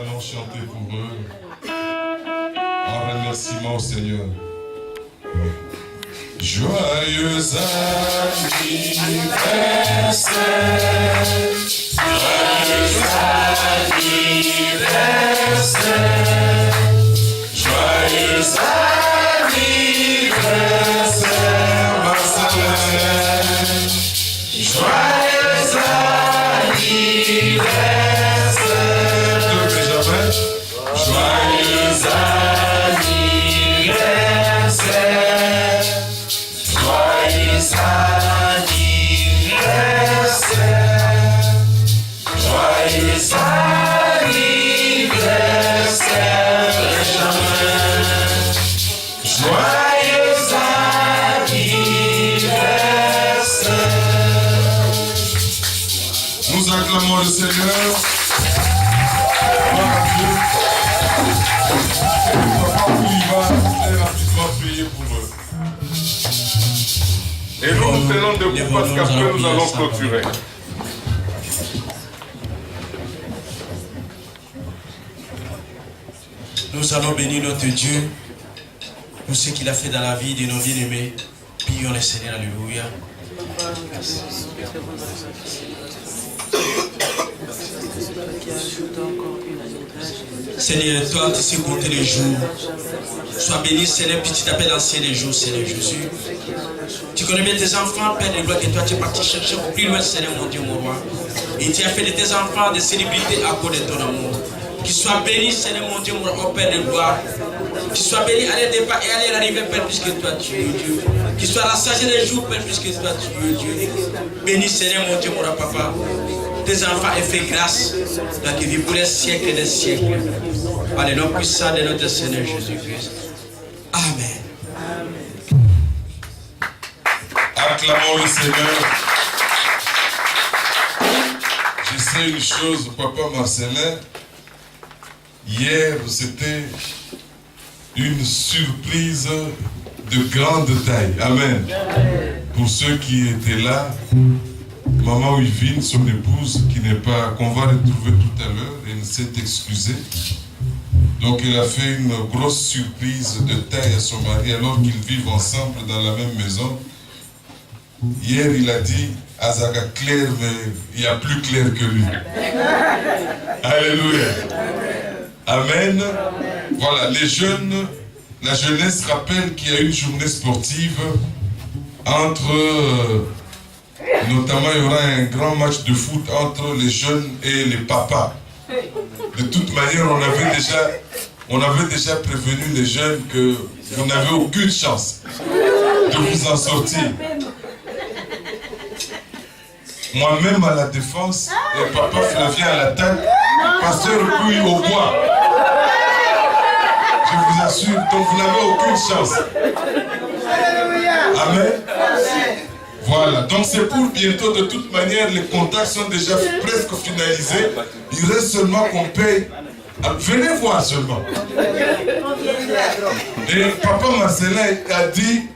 Speaker 6: allons chanter pour eux en remerciement au Seigneur. Joyeux anniversaire, joyeux anniversaire, joyeux anniversaire, Marcelin. Joyeux anniversaire, Benjamin. Joyeux anniversaire, joyeux anniversaire, joyeux anniversaire, Benjamin. Joyeux anniversaire. Nous acclamons le Seigneur. Gloire à Dieu. Papa Kouliba est rapidement prié pour eux.
Speaker 8: Et nous nous tenons debout parce qu'après nous allons clôturer.
Speaker 5: Nous allons bénir notre Dieu pour ce qu'il a fait dans la vie de nos bien-aimés. Prions le Seigneur, alléluia. Seigneur, toi tu sais compter les jours. Sois béni, Seigneur, puis tu t'appelles ancien les jours, Seigneur Jésus. Tu connais bien tes enfants, Père de gloire, que toi tu es parti chercher au plus loin, Seigneur, mon Dieu, mon roi. Et tu as fait de tes enfants des célébrités à cause de ton amour. Qu'ils soient bénis, Seigneur, mon Dieu, mon roi, Père de gloire. Qu'ils soient bénis à leur départ et à leur arrivée, Père, puisque toi tu es Dieu. Qu'ils soient rassasiés des jours, Père, puisque toi tu es Dieu. Bénis, Seigneur, mon Dieu, mon roi, papa. Tes enfants aient fait grâce, donc ils vivent pour les siècles et des siècles. Par le nom puissant de notre Seigneur Jésus-Christ. Amen.
Speaker 6: Acclamons le Seigneur. Je sais une chose, Papa Marcelin. Hier, c'était une surprise de grande taille. Amen. Pour ceux qui étaient là, Maman Yvine, son épouse, qu'on va retrouver tout à l'heure, elle s'est excusée. Donc elle a fait une grosse surprise de taille à son mari alors qu'ils vivent ensemble dans la même maison. Hier, il a dit, Azaga clair, mais il y a plus clair que lui. Alléluia. Amen. Voilà, les jeunes, la jeunesse rappelle qu'il y a une journée sportive entre... notamment, il y aura un grand match de foot entre les jeunes et les papas. De toute manière, on avait déjà prévenu les jeunes que vous n'avez aucune chance de vous en sortir. Moi-même à la défense, et papa Flavien à l'attaque, pasteur Pouille au bois. Je vous assure, donc vous n'avez aucune chance. Amen. Voilà, donc c'est pour bientôt, de toute manière, les contacts sont déjà presque finalisés. Il reste seulement qu'on paye. Venez voir seulement. Et Papa Marcelin a dit,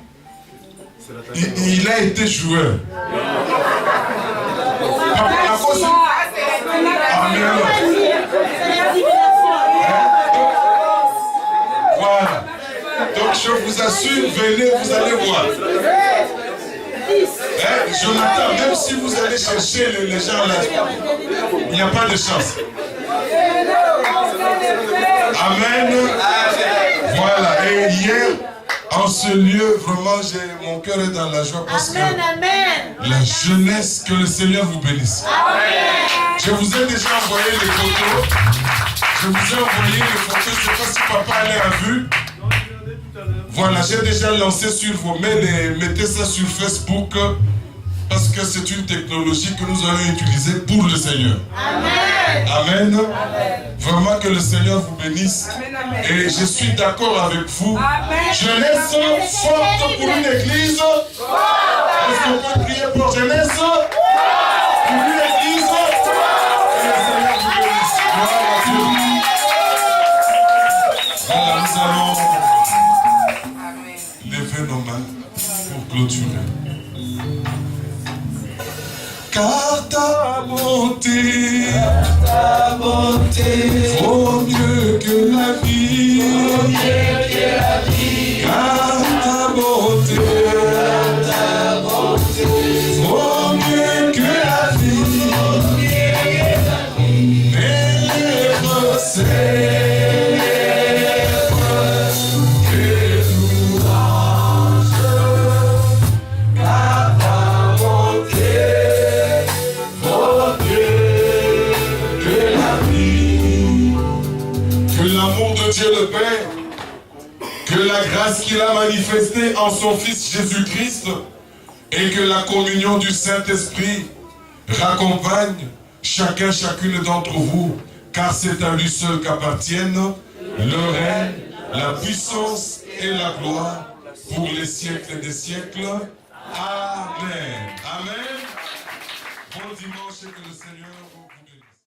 Speaker 6: il a été joueur. Voilà. Donc je vous assure, venez, vous allez voir. Jonathan, même si vous allez chercher les gens là, il n'y a pas de chance. Amen. Voilà. Et hier, en ce lieu, vraiment, mon cœur est dans la joie parce que la jeunesse, que le Seigneur vous bénisse. Amen. Je vous ai déjà envoyé les photos. Je vous ai envoyé les photos. Je ne sais pas si papa les a vues. Voilà, j'ai déjà lancé sur vos mails et mettez ça sur Facebook parce que c'est une technologie que nous allons utiliser pour le Seigneur. Amen. Amen. Vraiment que le Seigneur vous bénisse. Amen. Et je suis d'accord avec vous. Amen. Jeunesse forte pour une église. Est-ce qu'on peut prier pour jeunesse? Pour une église. Et le Seigneur vous bénisse. Gloire à Dieu. Voilà, nous allons lever nos mains pour clôturer. Car ta bonté, vaut que la vie, car ta bonté, vaut mieux que la vie, mes lèvres célèbrent tes louanges, car ta bonté vaut mieux que la vie. Que l'amour de Dieu le Père, que la grâce qu'il a manifestée en son Fils Jésus-Christ et que la communion du Saint-Esprit raccompagne chacune d'entre vous, car c'est à lui seul qu'appartiennent le règne, la puissance et la gloire pour les siècles des siècles. Amen. Amen. Bon dimanche et que le Seigneur vous bénisse.